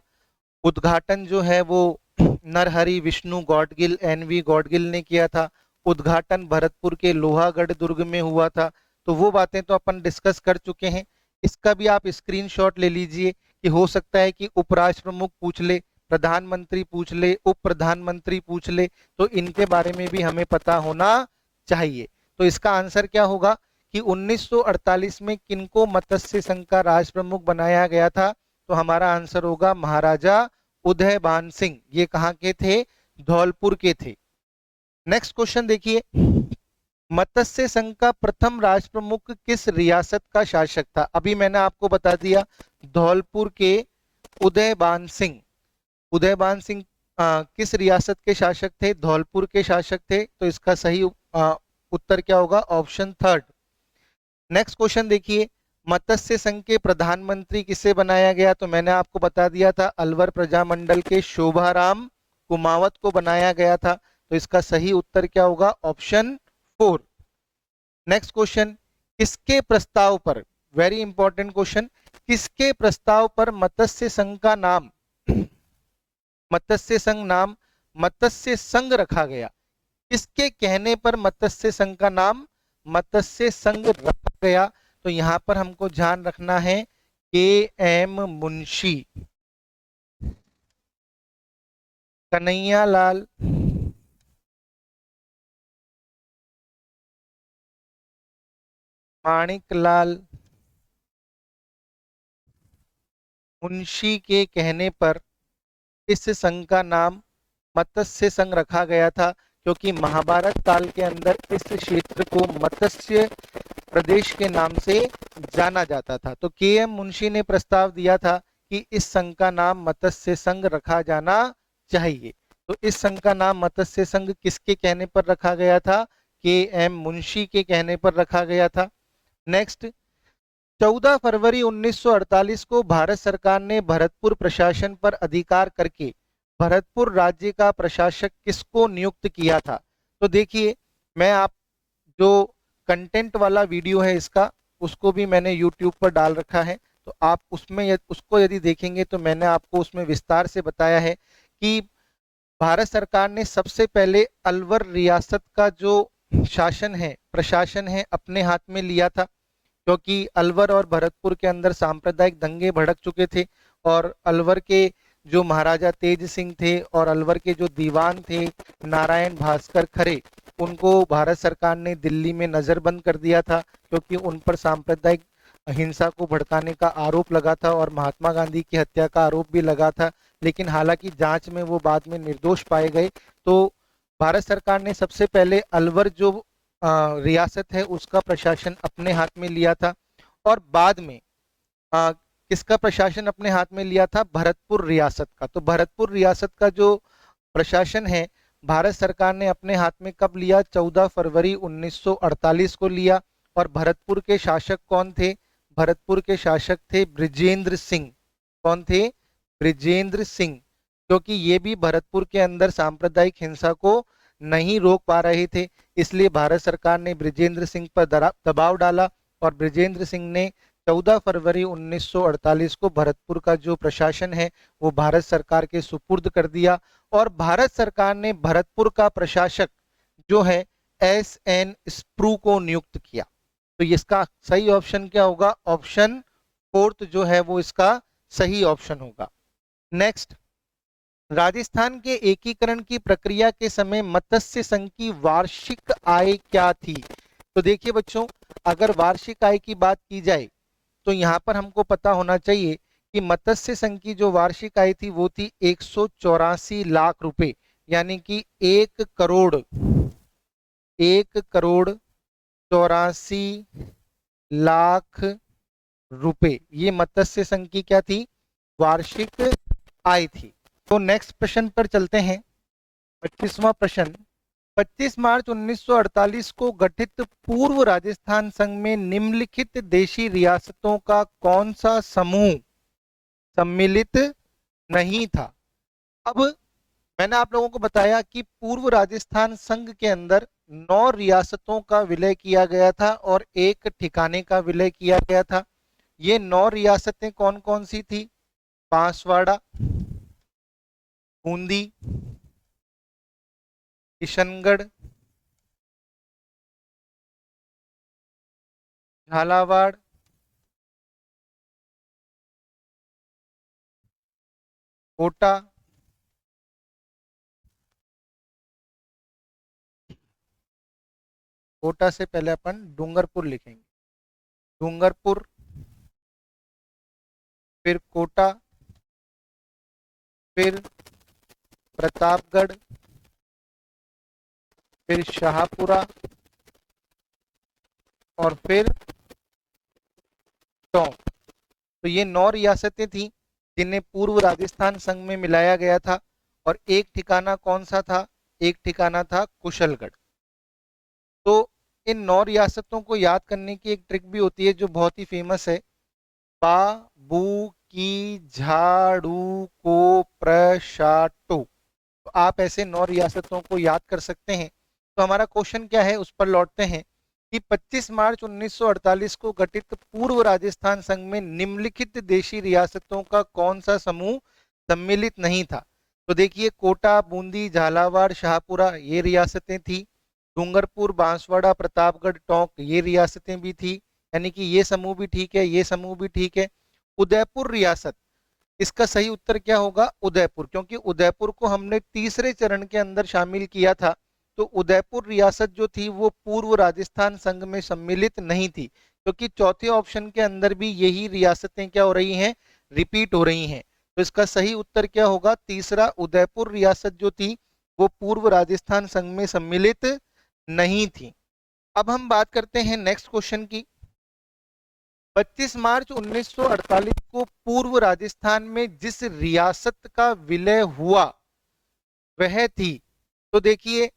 उद्घाटन जो है वो नरहरि विष्णु गौडगिल एनवी गौडगिल ने किया था। उद्घाटन भरतपुर के लोहागढ़ दुर्ग में हुआ था। तो वो बातें तो अपन डिस्कस कर चुके हैं। इसका भी आप स्क्रीनशॉट ले लीजिए कि हो सकता है कि उपराष्ट्र प्रमुख पूछ ले, प्रधानमंत्री पूछ ले, उप प्रधानमंत्री पूछ ले, तो इनके बारे में भी हमें पता होना चाहिए। तो इसका आंसर क्या होगा कि 1948 में किनको मत्स्य संघ का राज प्रमुख बनाया गया था? तो हमारा आंसर होगा महाराजा उदयभान सिंह। ये कहाँ के थे? धौलपुर के थे। नेक्स्ट क्वेश्चन देखिए, मत्स्य संघ का प्रथम राज प्रमुख किस रियासत का शासक था? अभी मैंने आपको बता दिया धौलपुर के उदयभान सिंह। उदयभान सिंह किस रियासत के शासक थे? धौलपुर के शासक थे। तो इसका सही उत्तर क्या होगा? Option third. नेक्स्ट क्वेश्चन देखिए, मत्स्य संघ के प्रधानमंत्री किसे बनाया गया? तो मैंने आपको बता दिया था अलवर प्रजामंडल के शोभाराम कुमावत को बनाया गया था। तो इसका सही उत्तर क्या होगा? ऑप्शन 4। नेक्स्ट क्वेश्चन, किसके प्रस्ताव पर, वेरी इंपॉर्टेंट क्वेश्चन, किसके प्रस्ताव पर मत्स्य संघ का नाम मत्स्य संघ रखा गया? किसके कहने पर मत्स्य संघ का नाम मत्स्य संघ रखा गया? तो यहां पर हमको ध्यान रखना है के.एम. मुंशी, कन्हैयालाल माणिकलाल मुंशी के कहने पर इस संघ का नाम मत्स्य संघ रखा गया था, क्योंकि महाभारत काल के अंदर इस क्षेत्र को मत्स्य प्रदेश के नाम से जाना जाता था। तो के.एम. मुंशी ने प्रस्ताव दिया था कि इस संघ का नाम मत्स्य संघ रखा जाना चाहिए। तो इस संघ का नाम मत्स्य संघ किसके कहने पर रखा गया था? के.एम. मुंशी के कहने पर रखा गया था। नेक्स्ट, 14 फरवरी 1948 को भारत सरकार ने भरतपुर प्रशासन पर अधिकार करके भरतपुर राज्य का प्रशासक किसको नियुक्त किया था? तो देखिए, मैं आप जो कंटेंट वाला वीडियो है इसका, उसको भी मैंने यूट्यूब पर डाल रखा है। तो आप उसमें उसको यदि देखेंगे तो मैंने आपको उसमें विस्तार से बताया है कि भारत सरकार ने सबसे पहले अलवर रियासत का जो शासन है, प्रशासन है, अपने हाथ में लिया था, क्योंकि अलवर और भरतपुर के अंदर सांप्रदायिक दंगे भड़क चुके थे। और अलवर के जो महाराजा तेज सिंह थे और अलवर के जो दीवान थे नारायण भास्कर खरे, उनको भारत सरकार ने दिल्ली में नजरबंद कर दिया था, क्योंकि उन पर सांप्रदायिक हिंसा को भड़काने का आरोप लगा था और महात्मा गांधी की हत्या का आरोप भी लगा था। लेकिन हालांकि जांच में वो बाद में निर्दोष पाए गए। तो भारत सरकार ने सबसे पहले अलवर जो रियासत है उसका प्रशासन अपने हाथ में लिया था, और बाद में किसका प्रशासन अपने हाथ में लिया था? भरतपुर रियासत का। तो भरतपुर रियासत का जो प्रशासन है भारत सरकार ने अपने हाथ में कब लिया? 14 फरवरी 1948 को लिया। और भरतपुर के शासक कौन थे? भरतपुर के शासक थे बृजेंद्र सिंह। कौन थे? बृजेंद्र सिंह, क्योंकि ये भी भरतपुर के अंदर सांप्रदायिक हिंसा को नहीं रोक पा रहे थे, इसलिए भारत सरकार ने बृजेंद्र सिंह पर दबाव डाला और बृजेंद्र सिंह ने 14 फरवरी 1948 को भरतपुर का जो प्रशासन है वो भारत सरकार के सुपुर्द कर दिया और भारत सरकार ने भरतपुर का प्रशासक जो है एस.एन. स्प्रू को नियुक्त किया। तो इसका सही ऑप्शन क्या होगा? ऑप्शन फोर्थ जो है वो इसका सही ऑप्शन होगा। नेक्स्ट, राजस्थान के एकीकरण की प्रक्रिया के समय मत्स्य संघ की वार्षिक आय क्या थी? तो देखिए बच्चों, अगर वार्षिक आय की बात की जाए तो यहाँ पर हमको पता होना चाहिए कि मत्स्य संघ की जो वार्षिक आय थी वो थी 184 लाख रुपए, यानी कि 1 करोड़ 84 लाख रुपए, ये मत्स्य संघ की क्या थी? वार्षिक आय थी। तो नेक्स्ट प्रश्न पर चलते हैं। 25वां प्रश्न, 25 मार्च 1948 को गठित पूर्व राजस्थान संघ में निम्नलिखित देशी रियासतों का कौन सा समूह सम्मिलित नहीं था? अब मैंने आप लोगों को बताया कि पूर्व राजस्थान संघ के अंदर 9 रियासतों का विलय किया गया था और एक ठिकाने का विलय किया गया था। ये 9 रियासतें कौन कौन सी थी? बांसवाड़ा, बूंदी, किशनगढ़, झालावाड़, कोटा, कोटा से पहले अपन डूंगरपुर लिखेंगे, डूंगरपुर, फिर कोटा, फिर प्रतापगढ़, फिर शाहपुरा और फिर टोंक। तो ये 9 रियासतें थी जिन्हें पूर्व राजस्थान संघ में मिलाया गया था और एक ठिकाना कौन सा था? एक ठिकाना था कुशलगढ़। तो इन 9 रियासतों को याद करने की एक ट्रिक भी होती है जो बहुत ही फेमस है, पा बू की झाड़ू को प्रशाटो। तो आप ऐसे 9 रियासतों को याद कर सकते हैं। तो हमारा क्वेश्चन क्या है उस पर लौटते हैं कि 25 मार्च 1948 को गठित पूर्व राजस्थान संघ में निम्नलिखित देशी रियासतों का कौन सा समूह सम्मिलित नहीं था? तो देखिए, कोटा, बूंदी, झालावाड़, शाहपुरा ये रियासतें थी। डूंगरपुर, बांसवाड़ा, प्रतापगढ़, टोंक ये रियासतें भी थी, यानी कि ये समूह भी ठीक है, ये समूह भी ठीक है। उदयपुर रियासत, इसका सही उत्तर क्या होगा? उदयपुर, क्योंकि उदयपुर को हमने तीसरे चरण के अंदर शामिल किया था। तो उदयपुर रियासत जो थी वो पूर्व राजस्थान संघ में सम्मिलित नहीं थी, क्योंकि चौथे ऑप्शन के अंदर भी यही रियासतें क्या हो रही हैं? रिपीट हो रही हैं। तो इसका सही उत्तर क्या होगा? तीसरा, उदयपुर रियासत जो थी वो पूर्व राजस्थान संघ में सम्मिलित नहीं थी। अब हम बात करते हैं नेक्स्ट क्वेश्चन की। 25 मार्च 1948 को पूर्व राजस्थान में जिस रियासत का विलय हुआ वह थी, तो देखिए,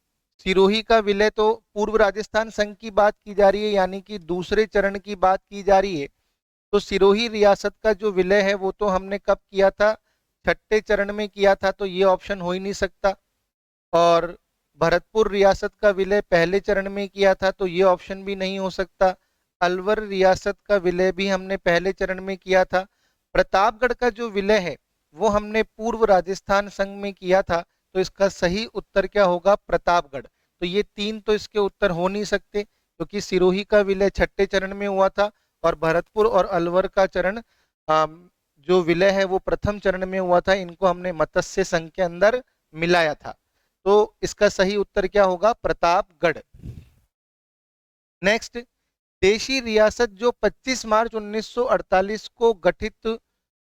सिरोही का विलय तो पूर्व राजस्थान संघ की बात की जा रही है, यानी कि दूसरे चरण की बात की जा रही है। तो सिरोही रियासत का जो विलय है वो तो हमने कब किया था? छठे चरण में किया था, तो ये ऑप्शन हो ही नहीं सकता। और भरतपुर रियासत का विलय पहले चरण में किया था, तो ये ऑप्शन भी नहीं हो सकता। अलवर रियासत का विलय भी हमने पहले चरण में किया था। प्रतापगढ़ का जो विलय है वो हमने पूर्व राजस्थान संघ में किया था, तो इसका सही उत्तर क्या होगा? प्रतापगढ़। तो ये 3 तो इसके उत्तर हो नहीं सकते, क्योंकि सिरोही का विलय छठे चरण में हुआ था और भरतपुर और अलवर का चरण जो विलय है वो प्रथम चरण में हुआ था। इनको हमने मत्स्य संघ के अंदर मिलाया था। तो इसका सही उत्तर क्या होगा? प्रतापगढ़। नेक्स्ट, देशी रियासत जो 25 मार्च 1948 को गठित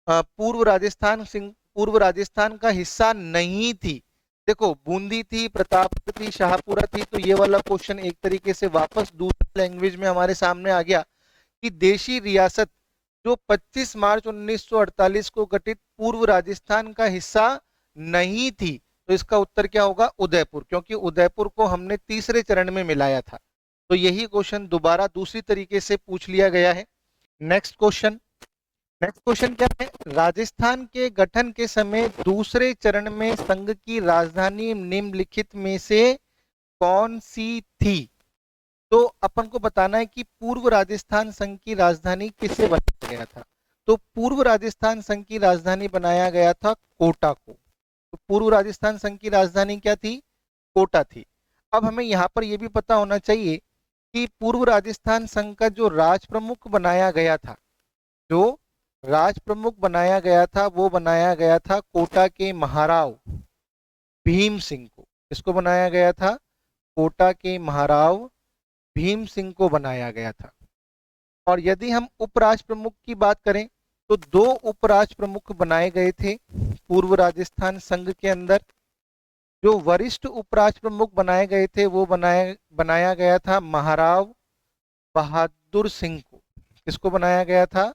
पूर्व राजस्थान का हिस्सा नहीं थी। देखो, बूंदी थी, प्रतापगढ़ थी, शाहपुरा थी। तो ये वाला क्वेश्चन एक तरीके से वापस दूसरी लैंग्वेज में हमारे सामने आ गया कि देशी रियासत जो 25 मार्च 1948 को गठित पूर्व राजस्थान का हिस्सा नहीं थी। तो इसका उत्तर क्या होगा? उदयपुर, क्योंकि उदयपुर को हमने तीसरे चरण में मिलाया था। तो यही क्वेश्चन दोबारा दूसरी तरीके से पूछ लिया गया है। नेक्स्ट क्वेश्चन क्या है? राजस्थान के गठन के समय दूसरे चरण में संघ की राजधानी निम्नलिखित में से कौन सी थी? तो अपन को बताना है कि पूर्व राजस्थान संघ की राजधानी किसे बनाया गया था। तो पूर्व राजस्थान संघ की राजधानी बनाया गया था कोटा को। तो पूर्व राजस्थान संघ की राजधानी क्या थी? कोटा थी। अब हमें यहाँ पर यह भी पता होना चाहिए कि पूर्व राजस्थान संघ का जो राज प्रमुख बनाया गया था, जो राज प्रमुख बनाया गया था, वो बनाया गया था कोटा के महाराव भीम सिंह को। किसको बनाया गया था? कोटा के महाराव भीम सिंह को बनाया गया था। और यदि हम उपराज प्रमुख की बात करें तो दो उपराज प्रमुख बनाए गए थे पूर्व राजस्थान संघ के अंदर। जो वरिष्ठ उपराज प्रमुख बनाए गए थे वो बनाया गया था महाराव बहादुर सिंह को। किसको बनाया गया था?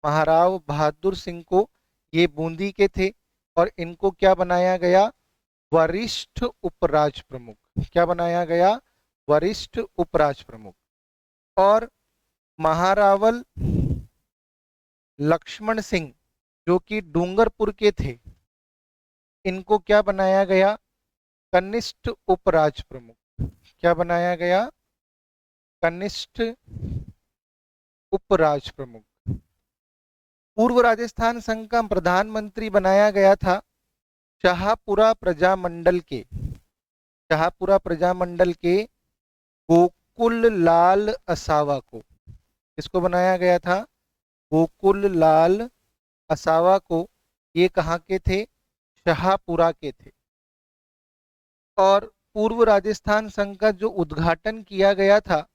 महाराव बहादुर सिंह को। ये बूंदी के थे और इनको क्या बनाया गया? वरिष्ठ उपराज प्रमुख। क्या बनाया गया? वरिष्ठ उपराज प्रमुख। और महारावल लक्ष्मण सिंह जो कि डूंगरपुर के थे, इनको क्या बनाया गया? कनिष्ठ उपराज प्रमुख। क्या बनाया गया? कनिष्ठ उपराज प्रमुख। पूर्व राजस्थान संघ का प्रधानमंत्री बनाया गया था शाहपुरा प्रजामंडल के, शाहपुरा प्रजामंडल के गोकुल लाल असावा को। किसको बनाया गया था? गोकुल लाल असावा को। ये कहाँ के थे? शाहपुरा के थे। और पूर्व राजस्थान संघ का जो उद्घाटन किया गया था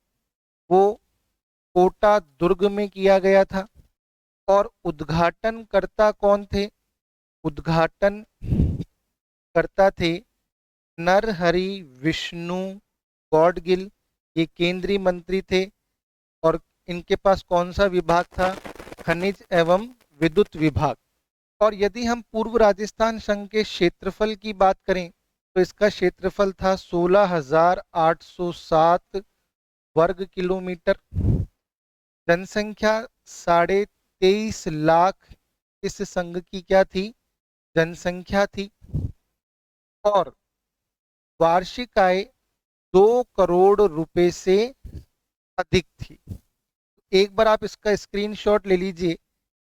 वो कोटा दुर्ग में किया गया था। और उद्घाटनकर्ता कौन थे? उद्घाटन करता थे नरहरि विष्णु गौडगिल। ये केंद्रीय मंत्री थे और इनके पास कौन सा विभाग था? खनिज एवं विद्युत विभाग। और यदि हम पूर्व राजस्थान संघ के क्षेत्रफल की बात करें तो इसका क्षेत्रफल था 16,807 वर्ग किलोमीटर। जनसंख्या 23.5 लाख इस संघ की क्या थी? जनसंख्या थी। और वार्षिक आय 2 करोड़ रुपए से अधिक थी। एक बार आप इसका स्क्रीनशॉट ले लीजिए।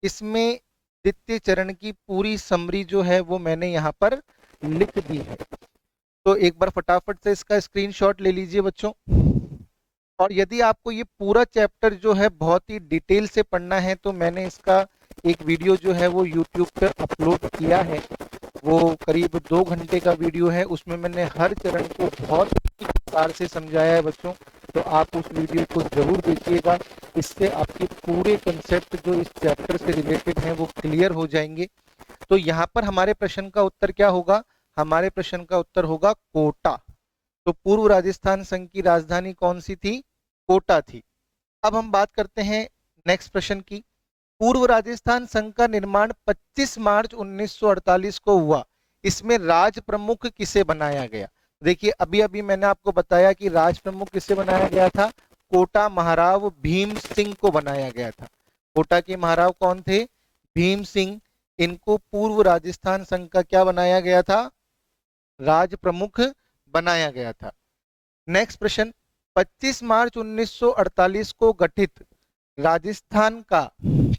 इसमें द्वितीय चरण की पूरी समरी जो है वो मैंने यहाँ पर लिख दी है। तो एक बार फटाफट से इसका स्क्रीनशॉट ले लीजिए बच्चों। और यदि आपको ये पूरा चैप्टर जो है बहुत ही डिटेल से पढ़ना है तो मैंने इसका एक वीडियो जो है वो यूट्यूब पर अपलोड किया है। वो करीब 2 घंटे का वीडियो है। उसमें मैंने हर चरण को बहुत ही विस्तार से समझाया है बच्चों। तो आप उस वीडियो को जरूर देखिएगा। इससे आपके पूरे कंसेप्ट जो इस चैप्टर से रिलेटेड हैं वो क्लियर हो जाएंगे। तो यहाँ पर हमारे प्रश्न का उत्तर क्या होगा? हमारे प्रश्न का उत्तर होगा कोटा। तो पूर्व राजस्थान संघ की राजधानी कौन सी थी? कोटा थी। अब हम बात करते हैं नेक्स्ट प्रश्न की। पूर्व राजस्थान संघ का निर्माण 25 मार्च 1948 को हुआ। इसमें राज प्रमुख किसे बनाया गया? देखिए अभी अभी मैंने आपको बताया कि राज प्रमुख किसे बनाया गया था? कोटा महाराव भीम सिंह को बनाया गया था। कोटा के महाराव कौन थे? भीम सिंह। इनको पूर्व राजस्थान संघ का क्या बनाया गया था? राज प्रमुख बनाया गया था। नेक्स्ट प्रश्न, 25 मार्च 1948 को गठित राजस्थान का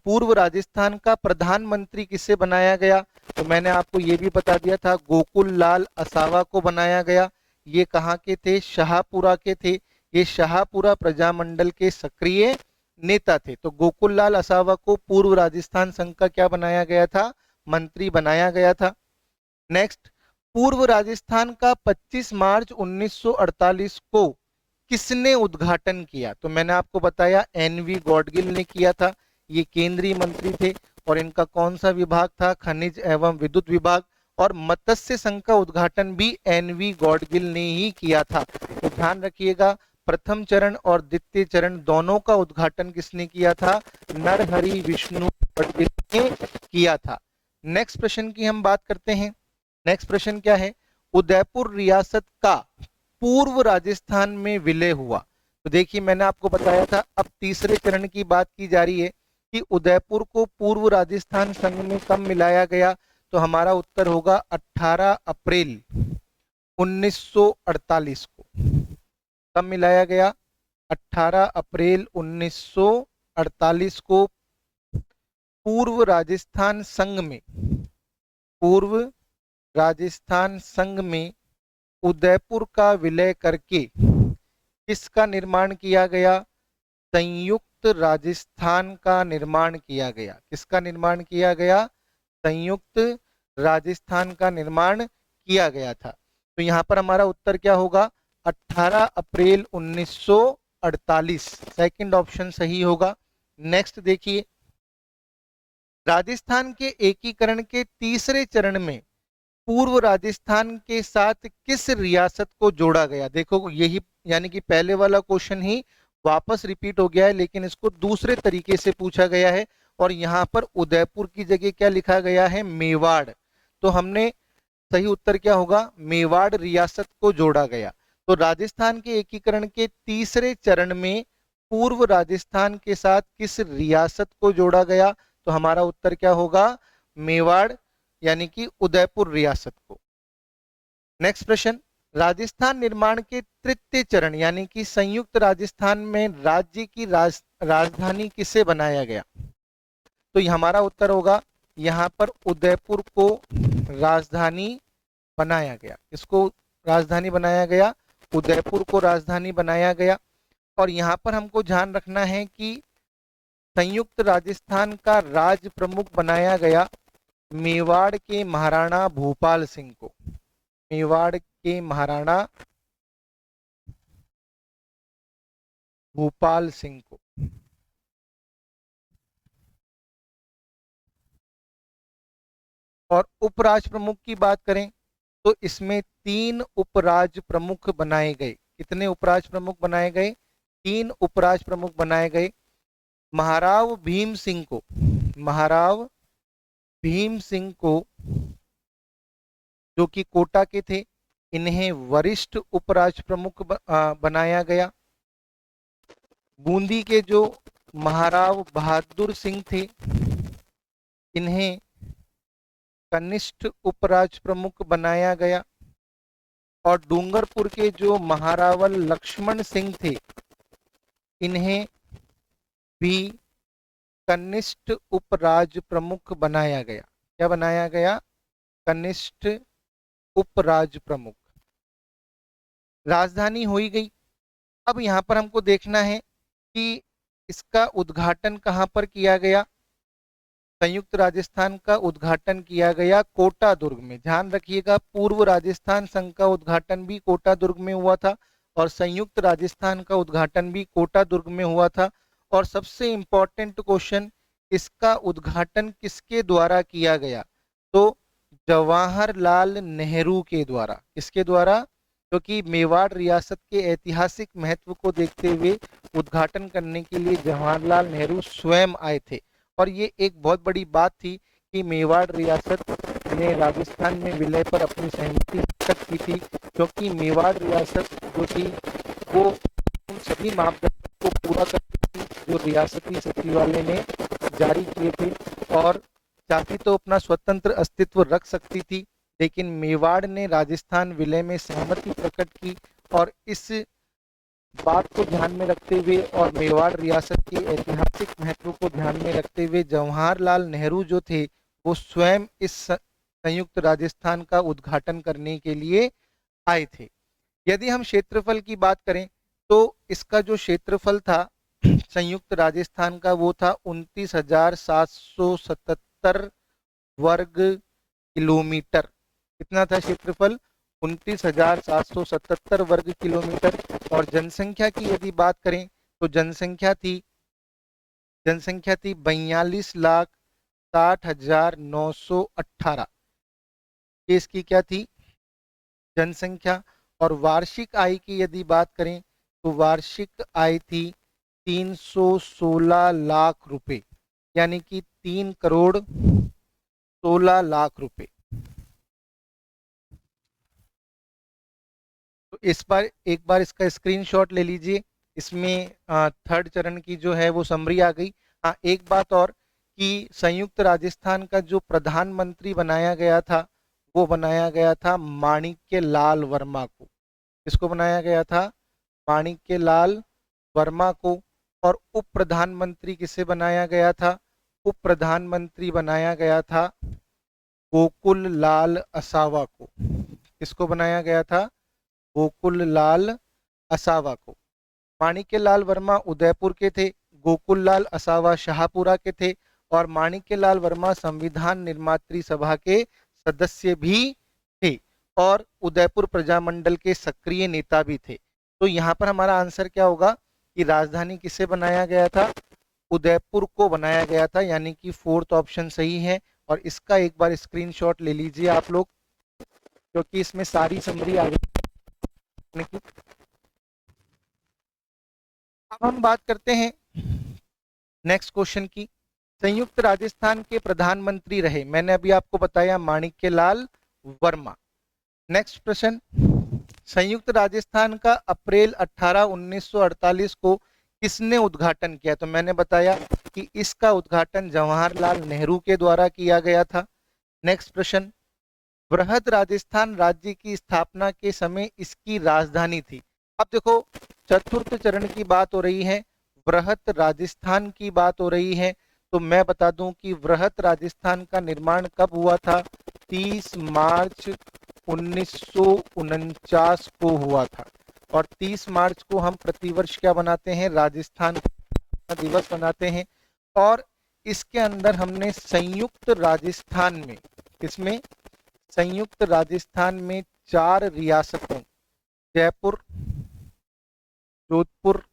पूर्व राजस्थान का प्रधानमंत्री किसे बनाया गया? तो मैंने आपको ये भी बता दिया था, गोकुल लाल असावा को बनाया गया। ये कहाँ के थे? शाहपुरा के थे। ये शाहपुरा प्रजामंडल के सक्रिय नेता थे। तो गोकुल लाल असावा को पूर्व राजस्थान संघ का क्या बनाया गया था? मंत्री बनाया गया था। नेक्स्ट, पूर्व राजस्थान का 25 मार्च 1948 को किसने उद्घाटन किया? तो मैंने आपको बताया एनवी गौडगिल ने किया था। ये केंद्रीय मंत्री थे और इनका कौन सा विभाग था? खनिज एवं विद्युत विभाग। और मत्स्य संघ का उद्घाटन भी एनवी गौडगिल ने ही किया था। तो ध्यान रखिएगा, प्रथम चरण और द्वितीय चरण दोनों का उद्घाटन किसने किया था? नरहरि विष्णु गौडगिल ने किया था। नेक्स्ट प्रश्न की हम बात करते हैं। नेक्स्ट प्रश्न क्या है? उदयपुर रियासत का पूर्व राजस्थान में विलय हुआ। तो देखिए मैंने आपको बताया था, अब तीसरे चरण की बात की जा रही है कि उदयपुर को पूर्व राजस्थान संघ में कब मिलाया गया? तो हमारा उत्तर होगा 18 अप्रैल 1948 को। कब मिलाया गया? 18 अप्रैल 1948 को पूर्व राजस्थान संघ में, पूर्व राजस्थान संघ में उदयपुर का विलय करके किसका निर्माण किया गया? संयुक्त राजस्थान का निर्माण किया गया। किसका निर्माण किया गया? संयुक्त राजस्थान का निर्माण किया गया था। तो यहाँ पर हमारा उत्तर क्या होगा? 18 अप्रैल 1948, सेकंड ऑप्शन सही होगा। नेक्स्ट देखिए, राजस्थान के एकीकरण के तीसरे चरण में पूर्व राजस्थान के साथ किस रियासत को जोड़ा गया? देखो यही, यानी कि पहले वाला क्वेश्चन ही वापस रिपीट हो गया है, लेकिन इसको दूसरे तरीके से पूछा गया है और यहाँ पर उदयपुर की जगह क्या लिखा गया है? मेवाड़। तो हमने सही उत्तर क्या होगा? मेवाड़ रियासत को जोड़ा गया। तो राजस्थान के एकीकरण के तीसरे चरण में पूर्व राजस्थान के साथ किस रियासत को जोड़ा गया? तो हमारा उत्तर क्या होगा? मेवाड़, यानी कि उदयपुर रियासत को। नेक्स्ट प्रश्न, राजस्थान निर्माण के तृतीय चरण यानी कि संयुक्त राजस्थान में राज्य की राजधानी किसे बनाया गया? तो हमारा उत्तर होगा यहाँ पर उदयपुर को राजधानी बनाया गया। इसको राजधानी बनाया गया, उदयपुर को राजधानी बनाया गया। और यहाँ पर हमको ध्यान रखना है कि संयुक्त राजस्थान का राज प्रमुख बनाया गया मेवाड़ के महाराणा भूपाल सिंह को। मेवाड़ के महाराणा भूपाल सिंह को। और उपराज प्रमुख की बात करें तो इसमें 3 उपराज प्रमुख बनाए गए। कितने उपराज प्रमुख बनाए गए? 3 उपराज प्रमुख बनाए गए। महाराव भीम सिंह को, महाराव भीम सिंह को जो कि कोटा के थे, इन्हें वरिष्ठ उपराज प्रमुख बनाया गया। बूंदी के जो महाराव बहादुर सिंह थे, इन्हें कनिष्ठ उपराज प्रमुख बनाया गया। और डूंगरपुर के जो महारावल लक्ष्मण सिंह थे, इन्हें भी कनिष्ठ उपराज प्रमुख बनाया गया। क्या बनाया गया? कनिष्ठ उपराज प्रमुख। राजधानी हो ही गई। अब यहाँ पर हमको देखना है कि इसका उद्घाटन कहाँ पर किया गया? संयुक्त राजस्थान का उद्घाटन किया गया कोटा दुर्ग में। ध्यान रखिएगा, पूर्व राजस्थान संघ का उद्घाटन भी कोटा दुर्ग में हुआ था और संयुक्त राजस्थान का उद्घाटन भी कोटा दुर्ग में हुआ था। और सबसे इंपॉर्टेंट क्वेश्चन, इसका उद्घाटन किसके द्वारा किया गया? तो जवाहरलाल नेहरू के द्वारा। किसके द्वारा? क्योंकि मेवाड़ रियासत के ऐतिहासिक महत्व को देखते हुए उद्घाटन करने के लिए जवाहरलाल नेहरू स्वयं आए थे। और ये एक बहुत बड़ी बात थी कि मेवाड़ रियासत ने राजस्थान में विलय पर अपनी सहमति व्यक्त की थी, क्योंकि मेवाड़ रियासत जो थी वो उन सभी मापदंडों को पूरा करती थी जो रियासती सचिवालय ने जारी किए थे और चाहती तो अपना स्वतंत्र अस्तित्व रख सकती थी, लेकिन मेवाड़ ने राजस्थान विलय में सहमति प्रकट की। और इस बात को ध्यान में रखते हुए और मेवाड़ रियासत के ऐतिहासिक महत्व को ध्यान में रखते हुए जवाहरलाल नेहरू जो थे वो स्वयं इस संयुक्त राजस्थान का उद्घाटन करने के लिए आए थे। यदि हम क्षेत्रफल की बात करें तो इसका जो क्षेत्रफल था संयुक्त राजस्थान का वो था 29,777 वर्ग किलोमीटर। कितना था क्षेत्रफल? 29,777 वर्ग किलोमीटर। और जनसंख्या की यदि बात करें तो जनसंख्या थी 42,60,60,918। ये इसकी क्या थी? जनसंख्या। और वार्षिक आय की यदि बात करें तो वार्षिक आय थी 316 लाख रुपए, यानी कि 3 करोड़ 16 लाख रुपए। तो इस बार एक बार इसका स्क्रीनशॉट ले लीजिए। इसमें थर्ड चरण की जो है वो समरी आ गई। हाँ, एक बात और कि संयुक्त राजस्थान का जो प्रधानमंत्री बनाया गया था वो बनाया गया था माणिक्य लाल वर्मा को। किसको बनाया गया था? माणिक्य लाल वर्मा को, और उप प्रधानमंत्री किसे बनाया गया था? उप प्रधानमंत्री बनाया गया था गोकुल लाल असावा को। किसको बनाया गया था? गोकुल लाल असावा को। माणिक्य लाल वर्मा उदयपुर के थे, गोकुल लाल असावा शाहपुरा के थे, और माणिक्य लाल वर्मा संविधान निर्मात्री सभा के सदस्य भी थे और उदयपुर प्रजामंडल के सक्रिय नेता भी थे। तो यहाँ पर हमारा आंसर क्या होगा कि राजधानी किसे बनाया गया था? उदयपुर को बनाया गया था, यानी कि फोर्थ ऑप्शन सही है। और इसका एक बार स्क्रीनशॉट ले लीजिए आप लोग, क्योंकि इसमें सारी समरी आ गई। अब हम बात करते हैं नेक्स्ट क्वेश्चन की। संयुक्त राजस्थान के प्रधानमंत्री रहे, मैंने अभी आपको बताया, माणिक्य लाल वर्मा। नेक्स्ट प्रश्न, संयुक्त राजस्थान का अप्रैल 18 1948 को किसने उद्घाटन किया? तो मैंने बताया कि इसका उद्घाटन जवाहरलाल नेहरू के द्वारा किया गया था। नेक्स्ट प्रश्न, वृहद राजस्थान राज्य की स्थापना के समय इसकी राजधानी थी। अब देखो, चतुर्थ चरण की बात हो रही है, वृहद राजस्थान की बात हो रही है, तो मैं बता दूं कि वृहद राजस्थान का निर्माण कब हुआ था? 30 मार्च 1949 को हुआ था। और 30 मार्च को हम प्रतिवर्ष क्या बनाते हैं? राजस्थान दिवस बनाते हैं। और इसके अंदर हमने संयुक्त राजस्थान में, इसमें संयुक्त राजस्थान में 4 रियासतों, जयपुर, जोधपुर,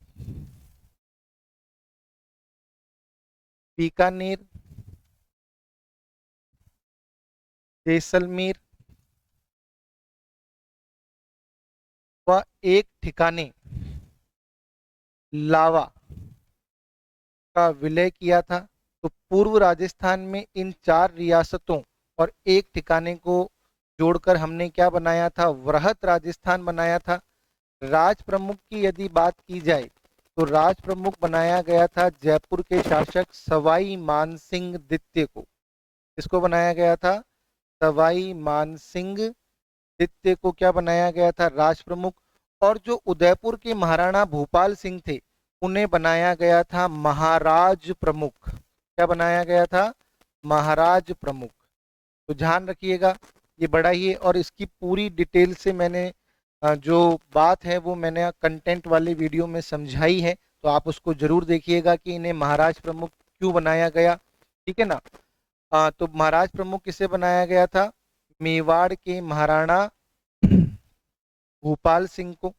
बीकानेर, जैसलमेर व एक ठिकाने लावा का विलय किया था। तो पूर्व राजस्थान में इन 4 रियासतों और एक ठिकाने को जोड़कर हमने क्या बनाया था? वृहद राजस्थान बनाया था। राज प्रमुख की यदि बात की जाए तो राज प्रमुख बनाया गया था जयपुर के शासक सवाई मानसिंह द्वितीय को। इसको बनाया गया था? सवाई मानसिंह द्वितीय को क्या बनाया गया था? राज प्रमुख। और जो उदयपुर के महाराणा भूपाल सिंह थे, उन्हें बनाया गया था महाराज प्रमुख। क्या बनाया गया था? महाराज प्रमुख। तो ध्यान रखिएगा, ये बड़ा ही है, और इसकी पूरी डिटेल से मैंने जो बात है वो मैंने कंटेंट वाले वीडियो में समझाई है, तो आप उसको जरूर देखिएगा कि इन्हें महाराज प्रमुख क्यों बनाया गया। ठीक है ना? तो महाराज प्रमुख किसे बनाया गया था? मेवाड़ के महाराणा भूपाल सिंह को।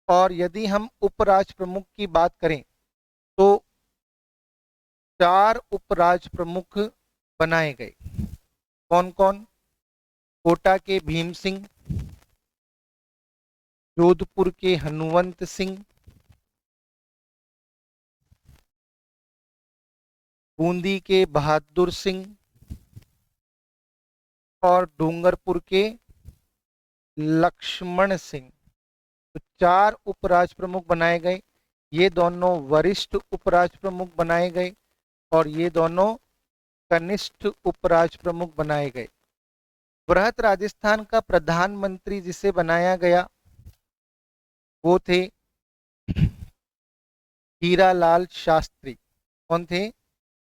और यदि हम उपराज प्रमुख की बात करें तो 4 उपराज प्रमुख बनाए गए। कौन कौन? कोटा के भीम सिंह, जोधपुर के हनुवंत सिंह, बूंदी के बहादुर सिंह और डूंगरपुर के लक्ष्मण सिंह। तो 4 उपराज प्रमुख बनाए गए। ये दोनों वरिष्ठ उपराज प्रमुख बनाए गए और ये दोनों कनिष्ठ उपराज प्रमुख बनाए गए। वृहद राजस्थान का प्रधानमंत्री जिसे बनाया गया वो थे हीरालाल शास्त्री। कौन थे?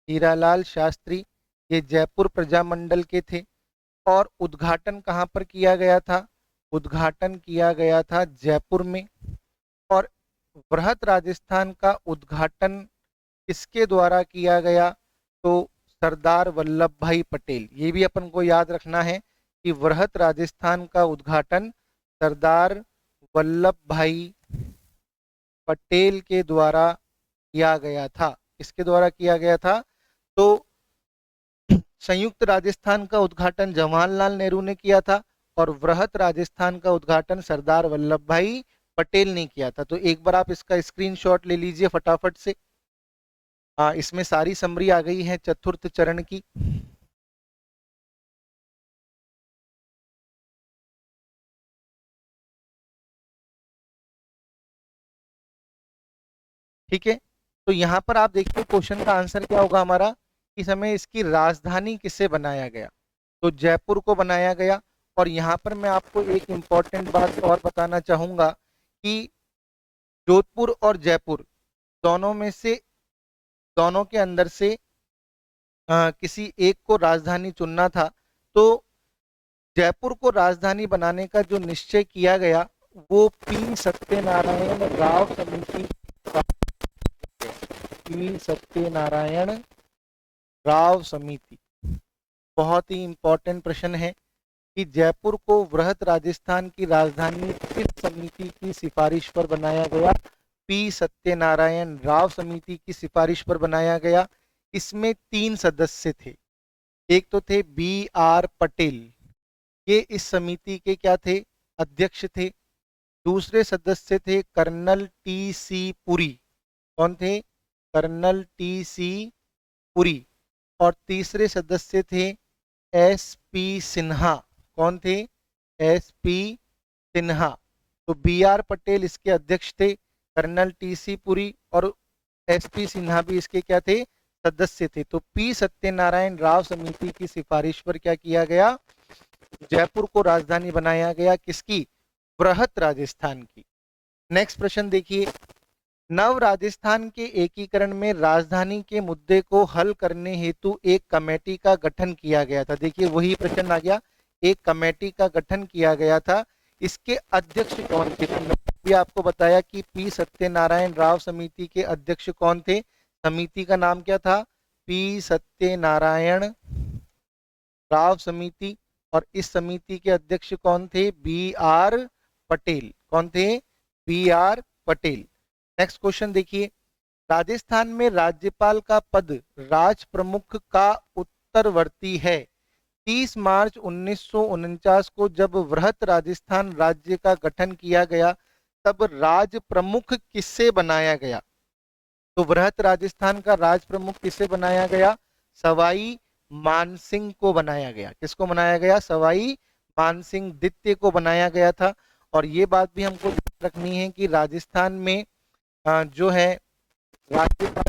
हीरालाल शास्त्री। ये जयपुर प्रजामंडल के थे। और उद्घाटन कहाँ पर किया गया था? उद्घाटन किया गया था जयपुर में। और वृहद राजस्थान का उद्घाटन किसके द्वारा किया गया? तो सरदार वल्लभ भाई पटेल। ये भी अपन को याद रखना है कि वृहद राजस्थान का उद्घाटन सरदार वल्लभ भाई पटेल के द्वारा किया गया था। किसके द्वारा किया गया था? तो संयुक्त राजस्थान का उद्घाटन जवाहरलाल नेहरू ने किया था और वृहद राजस्थान का उद्घाटन सरदार वल्लभ भाई पटेल ने किया था। तो एक बार आप इसका स्क्रीनशॉट ले लीजिए फटाफट से। इसमें सारी समरी आ गई है चतुर्थ चरण की। ठीक है, तो यहां पर आप देखिए क्वेश्चन का आंसर क्या होगा हमारा, इस समय इसकी राजधानी किसे बनाया गया? तो जयपुर को बनाया गया। और यहाँ पर मैं आपको एक इम्पॉर्टेंट बात और बताना चाहूँगा कि जोधपुर और जयपुर दोनों में से, दोनों के अंदर से किसी एक को राजधानी चुनना था। तो जयपुर को राजधानी बनाने का जो निश्चय किया गया वो पी सत्यनारायण राव समिति, पी सत्यनारायण राव समिति। बहुत ही इंपॉर्टेंट प्रश्न है कि जयपुर को वृहत राजस्थान की राजधानी किस समिति की सिफारिश पर बनाया गया? पी सत्यनारायण राव समिति की सिफारिश पर बनाया गया। इसमें 3 सदस्य थे। एक तो थे बी आर पटेल, ये इस समिति के क्या थे? अध्यक्ष थे। दूसरे सदस्य थे कर्नल टी सी पुरी। कौन थे? Colonel T C Puri. और तीसरे सदस्य थे एस पी सिन्हा। कौन थे? S P Sinha. तो बी आर पटेल इसके अध्यक्ष थे, कर्नल टी सी पुरी और एस पी सिन्हा भी इसके क्या थे? सदस्य थे। तो पी सत्यनारायण राव समिति की सिफारिश पर क्या किया गया? जयपुर को राजधानी बनाया गया। किसकी? वृहत राजस्थान की। नेक्स्ट प्रश्न देखिए, नव राजस्थान के एकीकरण में राजधानी के मुद्दे को हल करने हेतु एक कमेटी का गठन किया गया था। देखिए वही प्रश्न आ गया, एक कमेटी का गठन किया गया था। इसके अध्यक्ष कौन थे? तो मैंने भी आपको बताया कि पी सत्यनारायण राव समिति के अध्यक्ष कौन थे? समिति का नाम क्या था? पी सत्यनारायण राव समिति। और इस समिति के अध्यक्ष कौन थे? B R Patel. कौन थे? B R Patel. Next question देखिए, राजस्थान में राज्यपाल का पद राज प्रमुख का उत्तरवर्ती है। 30 मार्च 1949 को जब वृहत राजस्थान राज्य का गठन किया गया तब राज प्रमुख किससे बनाया गया? तो वृहत राजस्थान का राज प्रमुख किससे बनाया गया? सवाई मानसिंह को बनाया गया। किसको बनाया गया? सवाई मानसिंह द्वितीय को बनाया गया था। और ये बात भी हमको ध्यान रखनी है कि राजस्थान में जो है राज्यपाल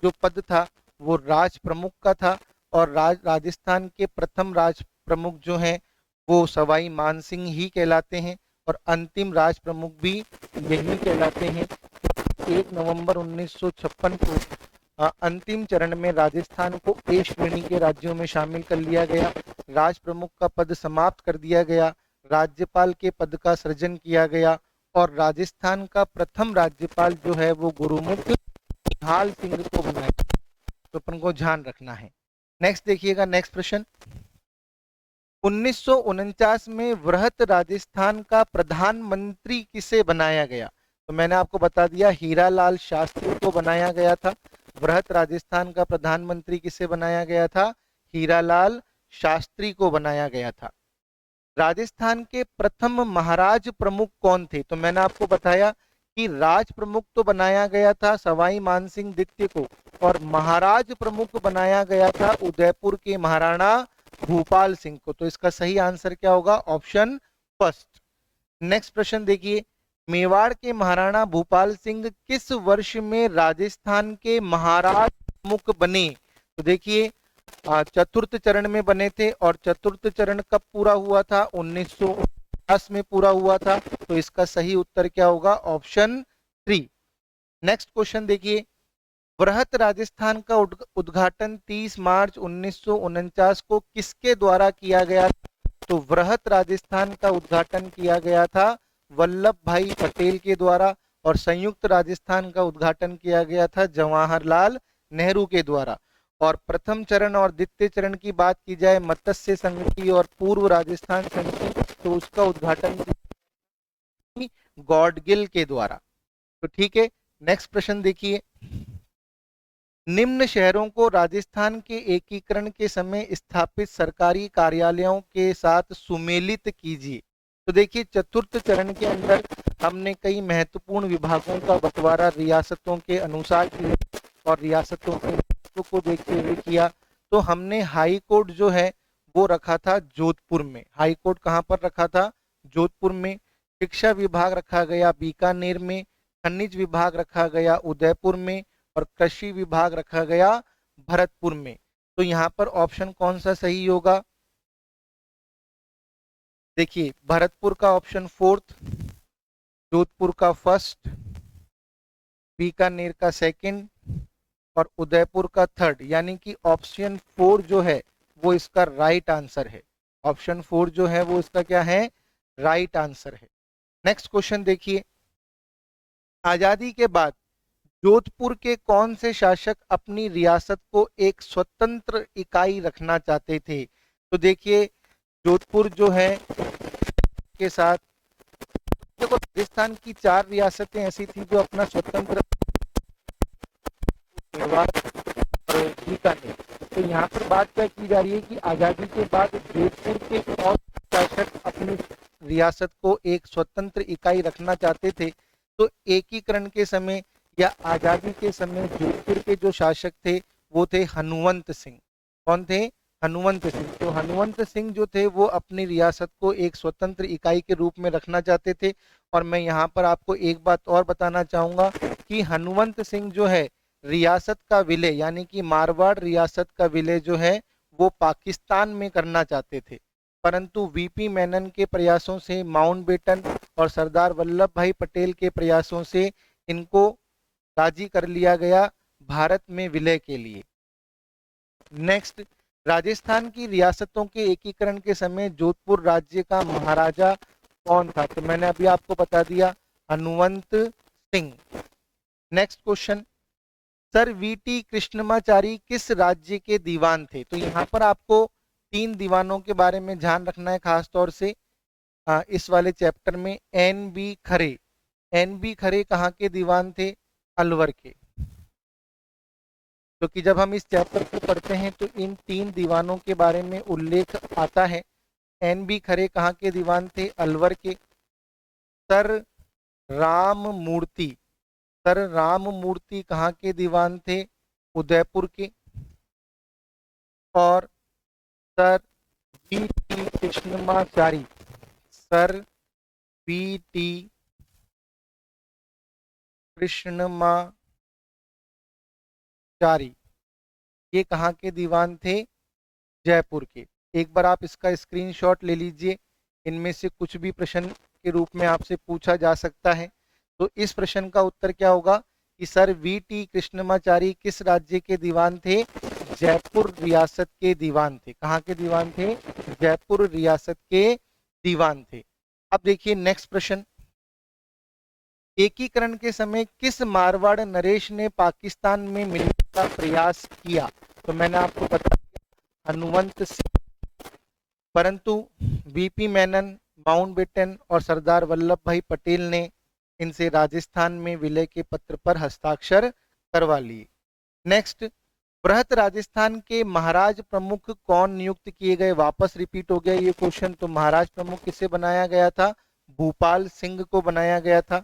जो पद था वो राज प्रमुख का था। और राजस्थान के प्रथम राज प्रमुख जो हैं वो सवाई मानसिंह ही कहलाते हैं और अंतिम राज प्रमुख भी यही कहलाते हैं। 1 नवंबर 1956 को अंतिम चरण में राजस्थान को ए श्रेणी के राज्यों में शामिल कर लिया गया। राज प्रमुख का पद समाप्त कर दिया गया, राज्यपाल के पद का सृजन किया गया और राजस्थान का प्रथम राज्यपाल जो है वो गुरुमुख निहाल सिंह को बनाया। तो अपन को ध्यान रखना है। नेक्स्ट देखिएगा, नेक्स्ट प्रश्न, 1949 में वृहत राजस्थान का प्रधानमंत्री किसे बनाया गया? तो मैंने आपको बता दिया, हीरालाल शास्त्री को बनाया गया था। वृहत राजस्थान का प्रधानमंत्री किसे बनाया गया था? हीरालाल शास्त्री को बनाया गया था। राजस्थान के प्रथम महाराज प्रमुख कौन थे? तो मैंने आपको बताया कि राज प्रमुख तो बनाया गया था सवाई मानसिंह द्वितीय को और महाराज प्रमुख बनाया गया था उदयपुर के महाराणा भूपाल सिंह को। तो इसका सही आंसर क्या होगा? Option first. नेक्स्ट प्रश्न देखिए, मेवाड़ के महाराणा भूपाल सिंह किस वर्ष में राजस्थान के महाराज प्रमुख बने? तो देखिए चतुर्थ चरण में बने थे और चतुर्थ चरण कब पूरा हुआ था? 1949 में पूरा हुआ था। तो इसका सही उत्तर क्या होगा? ऑप्शन 3। नेक्स्ट क्वेश्चन देखिए, वृहत राजस्थान का उद्घाटन 30 मार्च 1949 को किसके द्वारा किया गया? तो वृहत राजस्थान का उद्घाटन किया गया था वल्लभ भाई पटेल के द्वारा और संयुक्त राजस्थान का उद्घाटन किया गया था जवाहरलाल नेहरू के द्वारा। और प्रथम चरण और द्वितीय चरण की बात की जाए मत्स्य संघ की और पूर्व राजस्थान संघ की, तो उसका उद्घाटन गॉडगिल के द्वारा। तो ठीक है, नेक्स्ट प्रश्न देखिए, निम्न शहरों को राजस्थान के एकीकरण के समय स्थापित सरकारी कार्यालयों के साथ सुमेलित कीजिए। तो देखिए चतुर्थ चरण के अंदर हमने कई महत्वपूर्ण विभागों का बंटवारा रियासतों के अनुसार किया और रियासतों के महत्व को देखते हुए किया। तो हमने हाई कोर्ट जो है वो रखा था जोधपुर में। हाई कोर्ट कहाँ पर रखा था? जोधपुर में। शिक्षा विभाग रखा गया बीकानेर में, खनिज विभाग रखा गया उदयपुर में और कृषि विभाग रखा गया भरतपुर में। तो यहाँ पर ऑप्शन कौन सा सही होगा? देखिए भरतपुर का ऑप्शन फोर्थ, जोधपुर का फर्स्ट, बीकानेर का सेकंड और उदयपुर का थर्ड, यानी कि ऑप्शन फोर जो है वो इसका राइट आंसर है। ऑप्शन फोर जो है वो इसका क्या है, राइट आंसर है। नेक्स्ट क्वेश्चन देखिए, आजादी के बाद जोधपुर के कौन से शासक अपनी रियासत को एक स्वतंत्र इकाई रखना चाहते थे? तो देखिए जोधपुर जो है के साथ, देखो राजस्थान की 4 रियासतें ऐसी थी जो अपना स्वतंत्र मेवाड़ और बीकानेर। तो यहाँ पर बात क्या की जा रही है कि आजादी के बाद जोधपुर के कौन शासक अपनी रियासत को एक स्वतंत्र इकाई रखना चाहते थे? तो एकीकरण के समय या आजादी के समय जोधपुर के जो शासक थे वो थे हनुमंत सिंह। कौन थे? हनुमंत सिंह। तो हनुमंत सिंह जो थे वो अपनी रियासत को एक स्वतंत्र इकाई के रूप में रखना चाहते थे। और मैं यहाँ पर आपको एक बात और बताना चाहूंगा कि हनुमंत सिंह जो है रियासत का विलय यानी कि मारवाड़ रियासत का विलय जो है वो पाकिस्तान में करना चाहते थे, परंतु वीपी मेनन के प्रयासों से, माउंटबेटन और सरदार वल्लभ भाई पटेल के प्रयासों से इनको राजी कर लिया गया भारत में विलय के लिए। नेक्स्ट, राजस्थान की रियासतों के एकीकरण के समय जोधपुर राज्य का महाराजा कौन था? तो मैंने अभी आपको बता दिया, Hanumant Singh. Next question, sir VT Krishnamachari किस राज्य के दीवान थे? तो यहाँ पर आपको 3 दीवानों के बारे में ध्यान रखना है खास तौर से इस वाले चैप्टर में। एन बी खरे, एन बी खरे कहाँ के दीवान थे? अलवर के। क्योंकि जब हम इस चैप्टर को पढ़ते हैं तो इन 3 दीवानों के बारे में उल्लेख आता है। एन बी खरे कहाँ के दीवान थे? अलवर के। सर राम मूर्ति, सर राम मूर्ति कहाँ के दीवान थे? उदयपुर के। और sir B T Krishnamachari, sir B T Krishnamachari ये कहाँ के दीवान थे? जयपुर के। एक बार आप इसका स्क्रीनशॉट ले लीजिए, इनमें से कुछ भी प्रश्न के रूप में आपसे पूछा जा सकता है। तो इस प्रश्न का उत्तर क्या होगा कि सर वी टी कृष्णमाचारी किस राज्य के दीवान थे? जयपुर रियासत के दीवान थे। कहाँ के दीवान थे? जयपुर रियासत के दीवान थे। अब देखिए नेक्स्ट प्रश्न, एकीकरण के समय किस मारवाड़ नरेश ने पाकिस्तान में मिलने का प्रयास किया? तो मैंने आपको बता दिया, हनुमंत सिंह। परंतु वीपी मेनन, माउंटबेटन और सरदार वल्लभ भाई पटेल ने इनसे राजस्थान में विलय के पत्र पर हस्ताक्षर करवा लिए। नेक्स्ट, बृहत राजस्थान के महाराज प्रमुख कौन नियुक्त किए गए? वापस रिपीट हो गया ये क्वेश्चन। तो महाराज प्रमुख किसे बनाया गया था? भूपाल सिंह को बनाया गया था।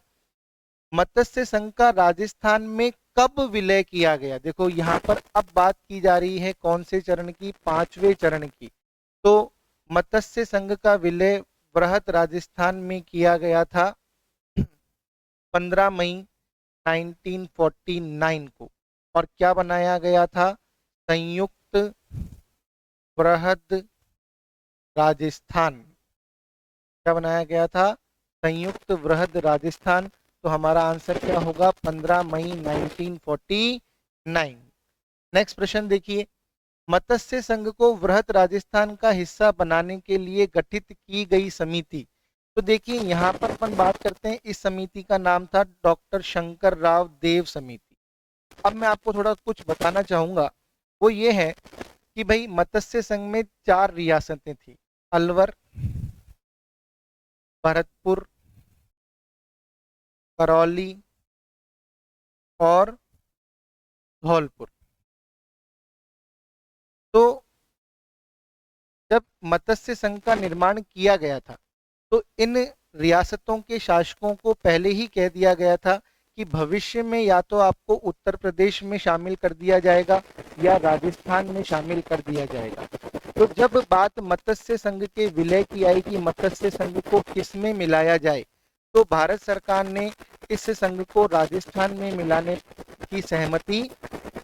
मत्स्य संघ का राजस्थान में कब विलय किया गया? देखो यहाँ पर अब बात की जा रही है कौन से चरण की? 5वें चरण की। तो मत्स्य संघ का विलय बृहत राजस्थान में किया गया था 15 मई 1949 को। और क्या बनाया गया था? संयुक्त बृहद राजस्थान। क्या बनाया गया था? संयुक्त बृहद राजस्थान। तो हमारा आंसर क्या होगा? 15 मई 1949। नेक्स्ट प्रश्न देखिए, मत्स्य संघ को वृहत राजस्थान का हिस्सा बनाने के लिए गठित की गई समिति। तो देखिए यहाँ पर अपन बात करते हैं, इस समिति का नाम था डॉक्टर शंकर राव देव समिति। अब मैं आपको थोड़ा कुछ बताना चाहूंगा, वो ये है कि भाई मत्स्य संघ में 4 रियासतें थी, अलवर, भरतपुर, करौली और धौलपुर। तो जब मत्स्य संघ का निर्माण किया गया था तो इन रियासतों के शासकों को पहले ही कह दिया गया था कि भविष्य में या तो आपको उत्तर प्रदेश में शामिल कर दिया जाएगा या राजस्थान में शामिल कर दिया जाएगा। तो जब बात मत्स्य संघ के विलय की आई कि मत्स्य संघ को किस में मिलाया जाए, तो भारत सरकार ने इस संघ को राजस्थान में मिलाने की सहमति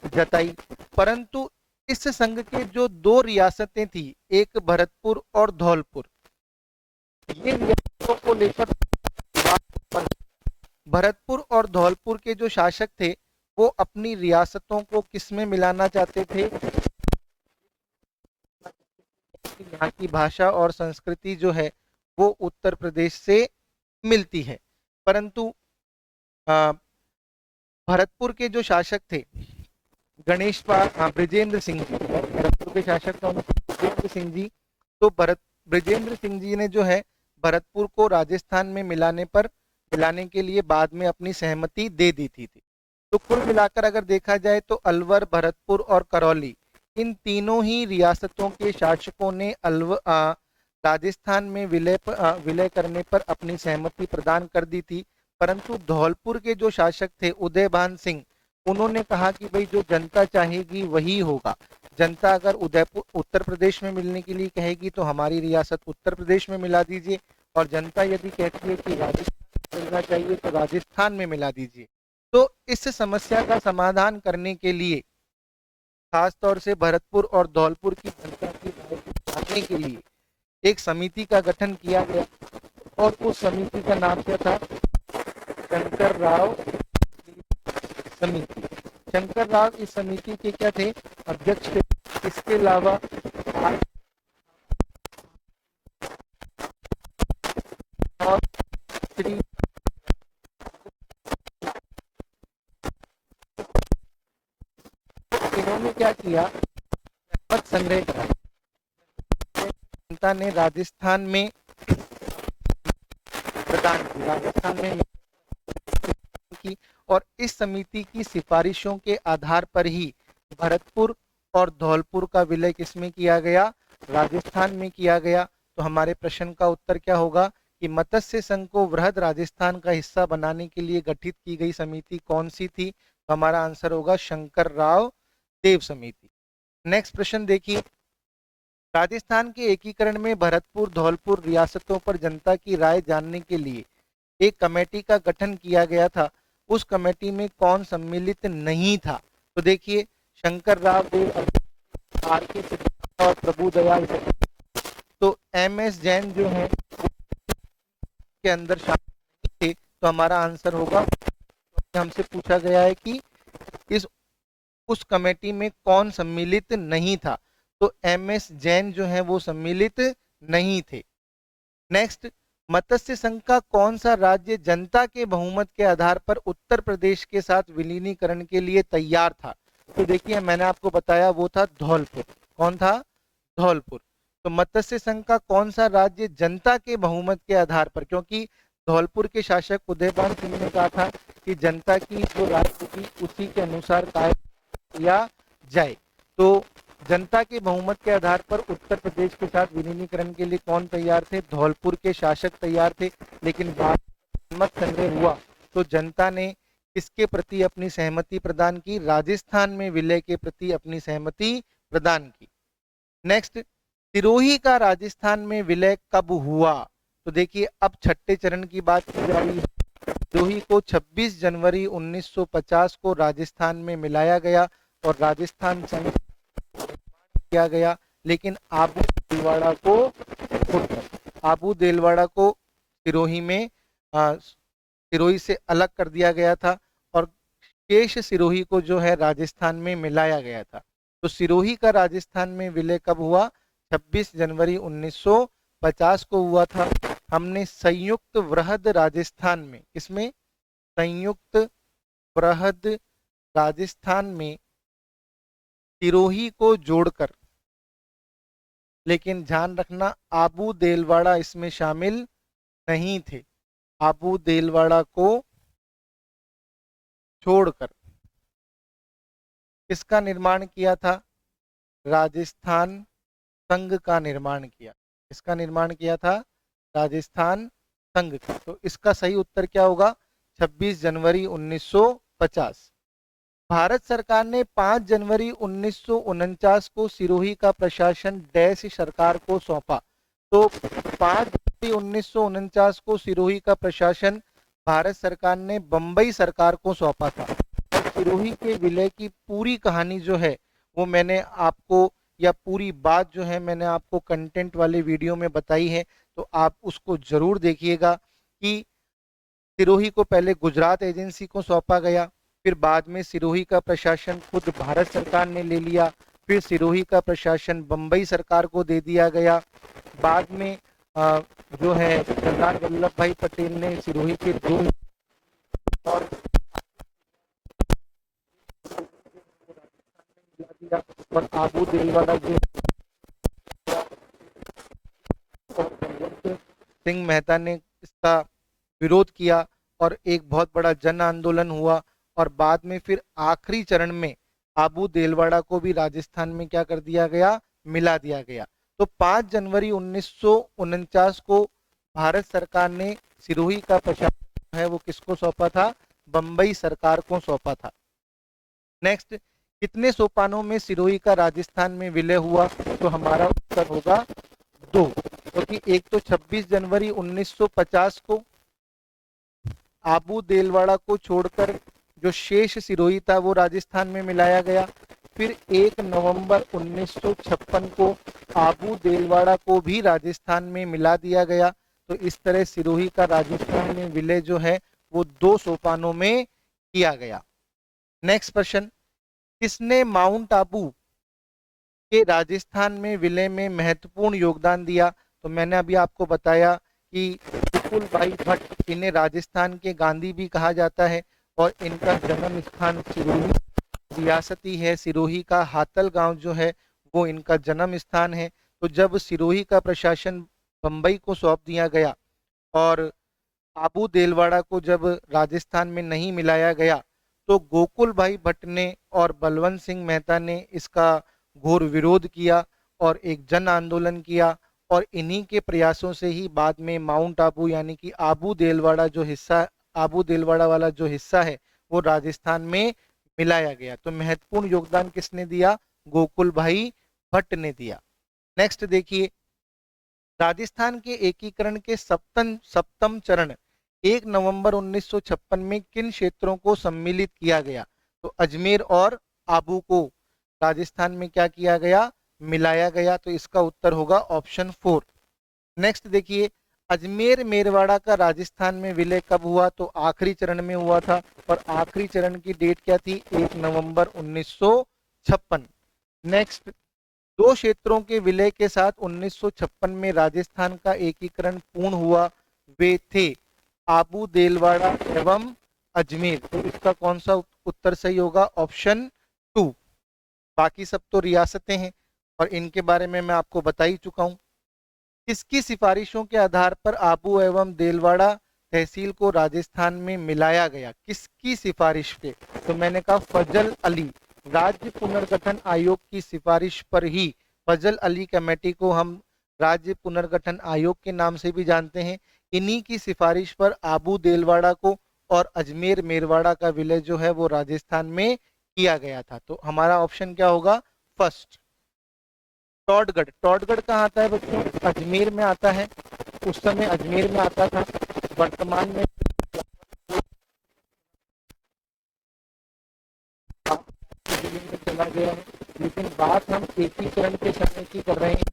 जताई। परंतु इस संघ के जो 2 रियासतें थी, एक भरतपुर और धौलपुर, ये रियासतों को लेकर भरतपुर और धौलपुर के जो शासक थे वो अपनी रियासतों को किस में मिलाना चाहते थे? यहाँ की भाषा और संस्कृति जो है वो उत्तर प्रदेश से मिलती है, परंतु भरतपुर के जो शासक थे गणेश पाल, ब्रिजेंद्र सिंह जी, भरतपुर के शासक कौन? ब्रिजेंद्र सिंह जी। तो ब्रिजेंद्र सिंह जी ने जो है भरतपुर को राजस्थान में मिलाने के लिए बाद में अपनी सहमति दे दी थी। तो कुल मिलाकर अगर देखा जाए तो अलवर, भरतपुर और करौली, इन तीनों ही रियासतों के शासकों ने राजस्थान में विलय करने पर अपनी सहमति प्रदान कर दी थी, परंतु धौलपुर के जो शासक थे उदयभान सिंह, उन्होंने कहा कि भाई जो जनता चाहेगी वही होगा। जनता अगर उदयपुर उत्तर प्रदेश में मिलने के लिए कहेगी तो हमारी रियासत उत्तर प्रदेश में मिला दीजिए, और जनता यदि कहती है कि राजस्थान मिलना चाहिए तो राजस्थान में मिला दीजिए। तो इस समस्या का समाधान करने के लिए खास तौर से भरतपुर और धौलपुर की जनता की राय को जानने के लिए एक समिति का गठन किया गया, और उस समिति का नाम क्या था? शंकर राव समिति। शंकर राव इस समिति के क्या थे? अध्यक्ष थे। इसके अलावा और श्री इन्होंने क्या किया? मत संग्रह करा। जनता ने राजस्थान में प्रदान की, राजस्थान में की, और इस समिति की सिफारिशों के आधार पर ही भरतपुर और धौलपुर का विलय किसमें किया गया? राजस्थान में किया गया। तो हमारे प्रश्न का उत्तर क्या होगा कि मत्स्य संघ को वृहद राजस्थान का हिस्सा बनाने के लिए गठित की गई समिति कौन सी थी? तो हमारा आंसर होगा शंकर राव देव समिति। नेक्स्ट प्रश्न देखिए, राजस्थान के एकीकरण में भरतपुर धौलपुर रियासतों पर जनता की राय जानने के लिए एक कमेटी का गठन किया गया था, उस कमेटी में कौन सम्मिलित नहीं था? तो देखिए, शंकर राव देव, आर के सिद्धार्थ और प्रभु दयाल। तो एम एस जैन जो है के अंदर शामिल थे। तो हमारा आंसर होगा, हमसे पूछा गया है कि इस उस कमेटी में कौन सम्मिलित नहीं था, तो एम एस जैन जो है वो सम्मिलित नहीं थे। नेक्स्ट, मत्स्य संघ का कौन सा राज्य जनता के बहुमत के आधार पर उत्तर प्रदेश के साथ विलीनीकरण के लिए तैयार था? तो देखिए, मैंने आपको बताया वो था धौलपुर। कौन था? धौलपुर। तो मत्स्य संघ का कौन सा राज्य जनता के बहुमत के आधार पर, क्योंकि धौलपुर के शासक उदयभान सिंह ने कहा था कि जनता की जो राय होगी उसी के अनुसार कार्य किया जाए। तो जनता के बहुमत के आधार पर उत्तर प्रदेश के साथ विलीनीकरण के लिए कौन तैयार थे? धौलपुर के शासक तैयार थे। लेकिन बाद मत संग्रह हुआ तो जनता ने किसके प्रति अपनी सहमति प्रदान की? राजस्थान में विलय के प्रति अपनी सहमति प्रदान की। नेक्स्ट, सिरोही का राजस्थान में विलय कब हुआ? तो देखिए, अब छठे चरण की बात की जा रही है। सिरोही को 26 जनवरी 1950 को राजस्थान में मिलाया गया और राजस्थान संघ किया गया, लेकिन आबू देलवाड़ा को सिरोही में सिरोही से अलग कर दिया गया था, और शेष सिरोही को जो है राजस्थान में मिलाया गया था। तो सिरोही का राजस्थान में विलय कब हुआ? 26 जनवरी 1950 को हुआ था। हमने संयुक्त वृहद राजस्थान में, इसमें संयुक्त वृहद राजस्थान में सिरोही को जोड़कर, लेकिन ध्यान रखना आबू देलवाड़ा इसमें शामिल नहीं थे। आबू देलवाड़ा को छोड़कर किसका निर्माण किया था? राजस्थान संघ का निर्माण किया। इसका निर्माण किया था राजस्थान संघ का। तो इसका सही उत्तर क्या होगा? 26 जनवरी 1950। भारत सरकार ने 5 जनवरी 1949 को सिरोही का प्रशासन डैश सरकार को सौंपा। तो 5 जनवरी 1949 को सिरोही का प्रशासन भारत सरकार ने बंबई सरकार को सौंपा था। और सिरोही के विलय की पूरी कहानी जो है वो मैंने आपको, या पूरी बात जो है मैंने आपको कंटेंट वाले वीडियो में बताई है। तो आप उसको जरूर देखिएगा कि सिरोही को पहले गुजरात एजेंसी को सौंपा गया, फिर बाद में सिरोही का प्रशासन खुद भारत सरकार ने ले लिया, फिर सिरोही का प्रशासन बंबई सरकार को दे दिया गया। बाद में जो है सरदार वल्लभ भाई पटेल ने सिरोही के दो और दिया और आबू देलवाड़ा जो सिंह मेहता ने इसका विरोध किया और एक बहुत बड़ा जन आंदोलन हुआ। और बाद में फिर आखिरी चरण में आबू देलवाड़ा को भी राजस्थान में क्या कर दिया गया, मिला दिया गया। तो 5 जनवरी 1949 को भारत सरकार ने सिरोही का प्रशासन है वो किसको सौंपा था, बंबई सरकार को सौंपा था। नेक्स्ट, कितने सोपानों में सिरोही का राजस्थान में विलय हुआ, तो हमारा उत्तर होगा 2, क्योंकि एक तो 26 जनवरी 1950 को आबू देलवाड़ा को छोड़कर जो शेष सिरोही था वो राजस्थान में मिलाया गया। फिर 1 नवंबर 1956 को आबू देलवाड़ा को भी राजस्थान में मिला दिया गया। तो इस तरह सिरोही का राजस्थान में विलय जो है वो 2 सोपानों में किया गया। नेक्स्ट प्रश्न, किसने माउंट आबू के राजस्थान में विलय में महत्वपूर्ण योगदान दिया, तो मैंने अभी आपको बताया कि गोकुल भाई भट्ट, इन्हें राजस्थान के गांधी भी कहा जाता है और इनका जन्म स्थान सिरोही रियासती है। सिरोही का हातल गांव जो है वो इनका जन्म स्थान है। तो जब सिरोही का प्रशासन बंबई को सौंप दिया गया और आबू देलवाड़ा को जब राजस्थान में नहीं मिलाया गया, तो गोकुल भाई भट्ट ने और बलवंत सिंह मेहता ने इसका घोर विरोध किया और एक जन आंदोलन किया। और इन्हीं के प्रयासों से ही बाद में माउंट आबू यानी कि आबू देलवाड़ा जो हिस्सा, आबू देलवाड़ा वाला जो हिस्सा है वो राजस्थान में मिलाया गया। तो महत्वपूर्ण योगदान किसने दिया, गोकुल भाई भट्ट ने दिया। नेक्स्ट देखिए, राजस्थान के एकीकरण के सप्तम चरण 1 नवंबर 1956 में किन क्षेत्रों को सम्मिलित किया गया, तो अजमेर और आबू को राजस्थान में क्या किया गया, मिलाया गया। तो इसका उत्तर होगा ऑप्शन 4। नेक्स्ट देखिए, अजमेर मेरवाड़ा का राजस्थान में विलय कब हुआ, तो आखिरी चरण में हुआ था और आखिरी चरण की डेट क्या थी, 1 नवंबर 1956। नेक्स्ट, 2 क्षेत्रों के विलय के साथ 1956 में राजस्थान का एकीकरण पूर्ण हुआ, वे थे आबू देलवाड़ा एवं अजमेर। तो इसका कौन सा उत्तर सही होगा, ऑप्शन 2। बाकी सब तो रियासतें हैं और इनके बारे में मैं आपको बता ही चुका हूं। किसकी सिफारिशों के आधार पर आबू एवं देलवाड़ा तहसील को राजस्थान में मिलाया गया, किसकी सिफारिश पे, तो मैंने कहा फजल अली, राज्य पुनर्गठन आयोग की सिफारिश पर ही, फजल अली कमेटी को हम राज्य पुनर्गठन आयोग के नाम से भी जानते हैं, इन्हीं की सिफारिश पर आबू देलवाड़ा को और अजमेर मेरवाड़ा का विलय जो है वो राजस्थान में किया गया था। तो हमारा ऑप्शन क्या होगा, फर्स्ट। टॉडगढ़, टॉडगढ़ कहाँ आता है बच्चों, अजमेर में आता है, उस समय अजमेर में आता था, वर्तमान में चला गया है। लेकिन बात हम एकीकरण के समय की कर रहे हैं।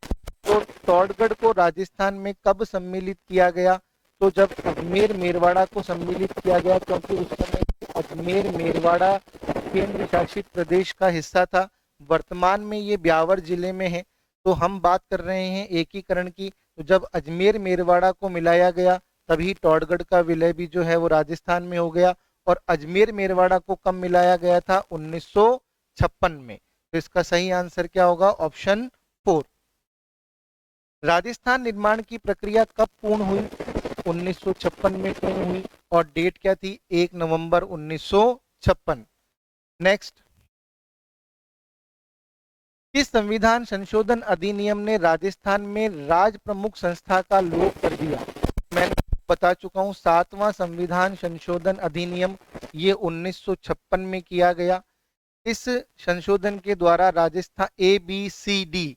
तो टॉडगढ़ को राजस्थान में कब सम्मिलित किया गया, तो जब अजमेर मेरवाड़ा को सम्मिलित किया गया, क्योंकि उस समय अजमेर मेरवाड़ा केंद्र शासित प्रदेश का हिस्सा था। वर्तमान में ये ब्यावर जिले में है। तो हम बात कर रहे हैं एकीकरण की, तो जब अजमेर मेरवाड़ा को मिलाया गया तभी टॉडगढ़ का विलय भी जो है वो राजस्थान में हो गया। और अजमेर मेरवाड़ा को कब मिलाया गया था, 1956 में। तो इसका सही आंसर क्या होगा, ऑप्शन 4। राजस्थान निर्माण की प्रक्रिया कब पूर्ण हुई, 1956 में पूर्ण हुई और डेट क्या थी, 1 नवंबर 1956। नेक्स्ट, किस संविधान संशोधन अधिनियम ने राजस्थान में राज प्रमुख संस्था का लोप कर दिया, मैंने बता चुका हूं, 7वां संविधान संशोधन अधिनियम ये 1956 में किया गया। इस संशोधन के द्वारा राजस्थान ABCD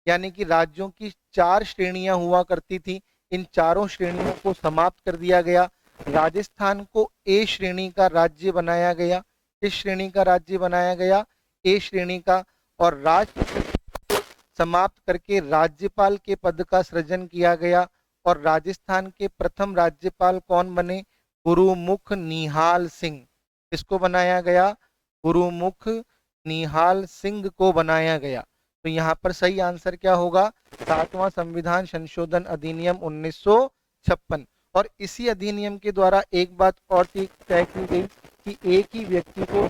यानी कि राज्यों की 4 श्रेणियां हुआ करती थी, इन चारों श्रेणियों को समाप्त कर दिया गया। राजस्थान को A श्रेणी का राज्य बनाया गया। किस श्रेणी का राज्य बनाया गया, A श्रेणी का। और राज्य समाप्त करके राज्यपाल के पद का सृजन किया गया और राजस्थान के प्रथम राज्यपाल कौन बने? गुरुमुख निहाल सिंह। किसको बनाया गया? गुरुमुख निहाल सिंह को बनाया गया। तो यहाँ पर सही आंसर क्या होगा? 7वां संविधान संशोधन अधिनियम 1956। और इसी अधिनियम के द्वारा एक बात और तय की गई कि एक ही व्यक्ति को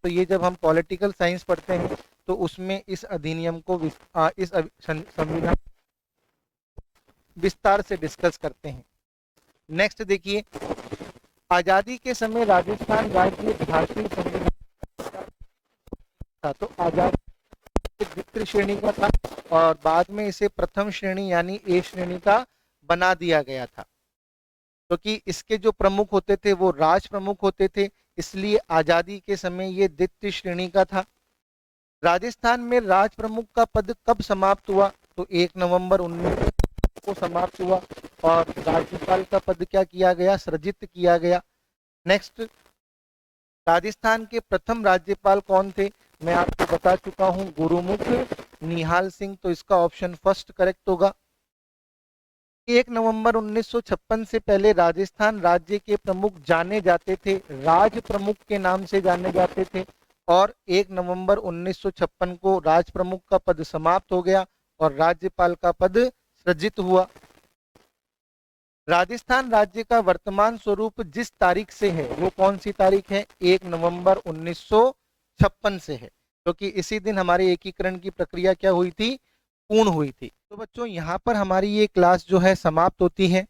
तो ये जब हम पॉलिटिकल साइंस पढ़ते हैं तो उसमें इस अधिनियम को इस संविधान विस्तार से डिस्कस करते हैं। नेक्स्ट देखिए, आजादी के समय राजस्थान राज्य भारतीय संविधान था। तो आजादी द्वितीय श्रेणी का था और बाद में इसे प्रथम श्रेणी यानी ए श्रेणी का बना दिया गया था, क्योंकि तो इसके जो प्रमुख होते थे वो राज प्रमुख होते थे, इसलिए आजादी के समय ये द्वितीय श्रेणी का था। राजस्थान में राज प्रमुख का पद कब समाप्त हुआ? तो 1 नवंबर 19 को समाप्त हुआ और राज्यपाल का पद क्या किया गया? सृजित किया गया। नेक्स्ट, राजस्थान के प्रथम राज्यपाल कौन थे? मैं आपको बता चुका हूं, गुरुमुख निहाल सिंह। तो इसका ऑप्शन फर्स्ट करेक्ट होगा। 1 नवंबर 1956 से पहले राजस्थान राज्य के प्रमुख जाने जाते थे, राज प्रमुख के नाम से जाने जाते थे, और 1 नवंबर 1956 को राज प्रमुख का पद समाप्त हो गया और राज्यपाल का पद सृजित हुआ। राजस्थान राज्य का वर्तमान स्वरूप जिस तारीख से है वो कौन सी तारीख है? 1 नवंबर 1956 से है, क्योंकि इसी दिन हमारे एकीकरण की प्रक्रिया क्या हुई थी? पूर्ण हुई थी। तो बच्चों यहाँ पर हमारी ये क्लास जो है समाप्त होती है।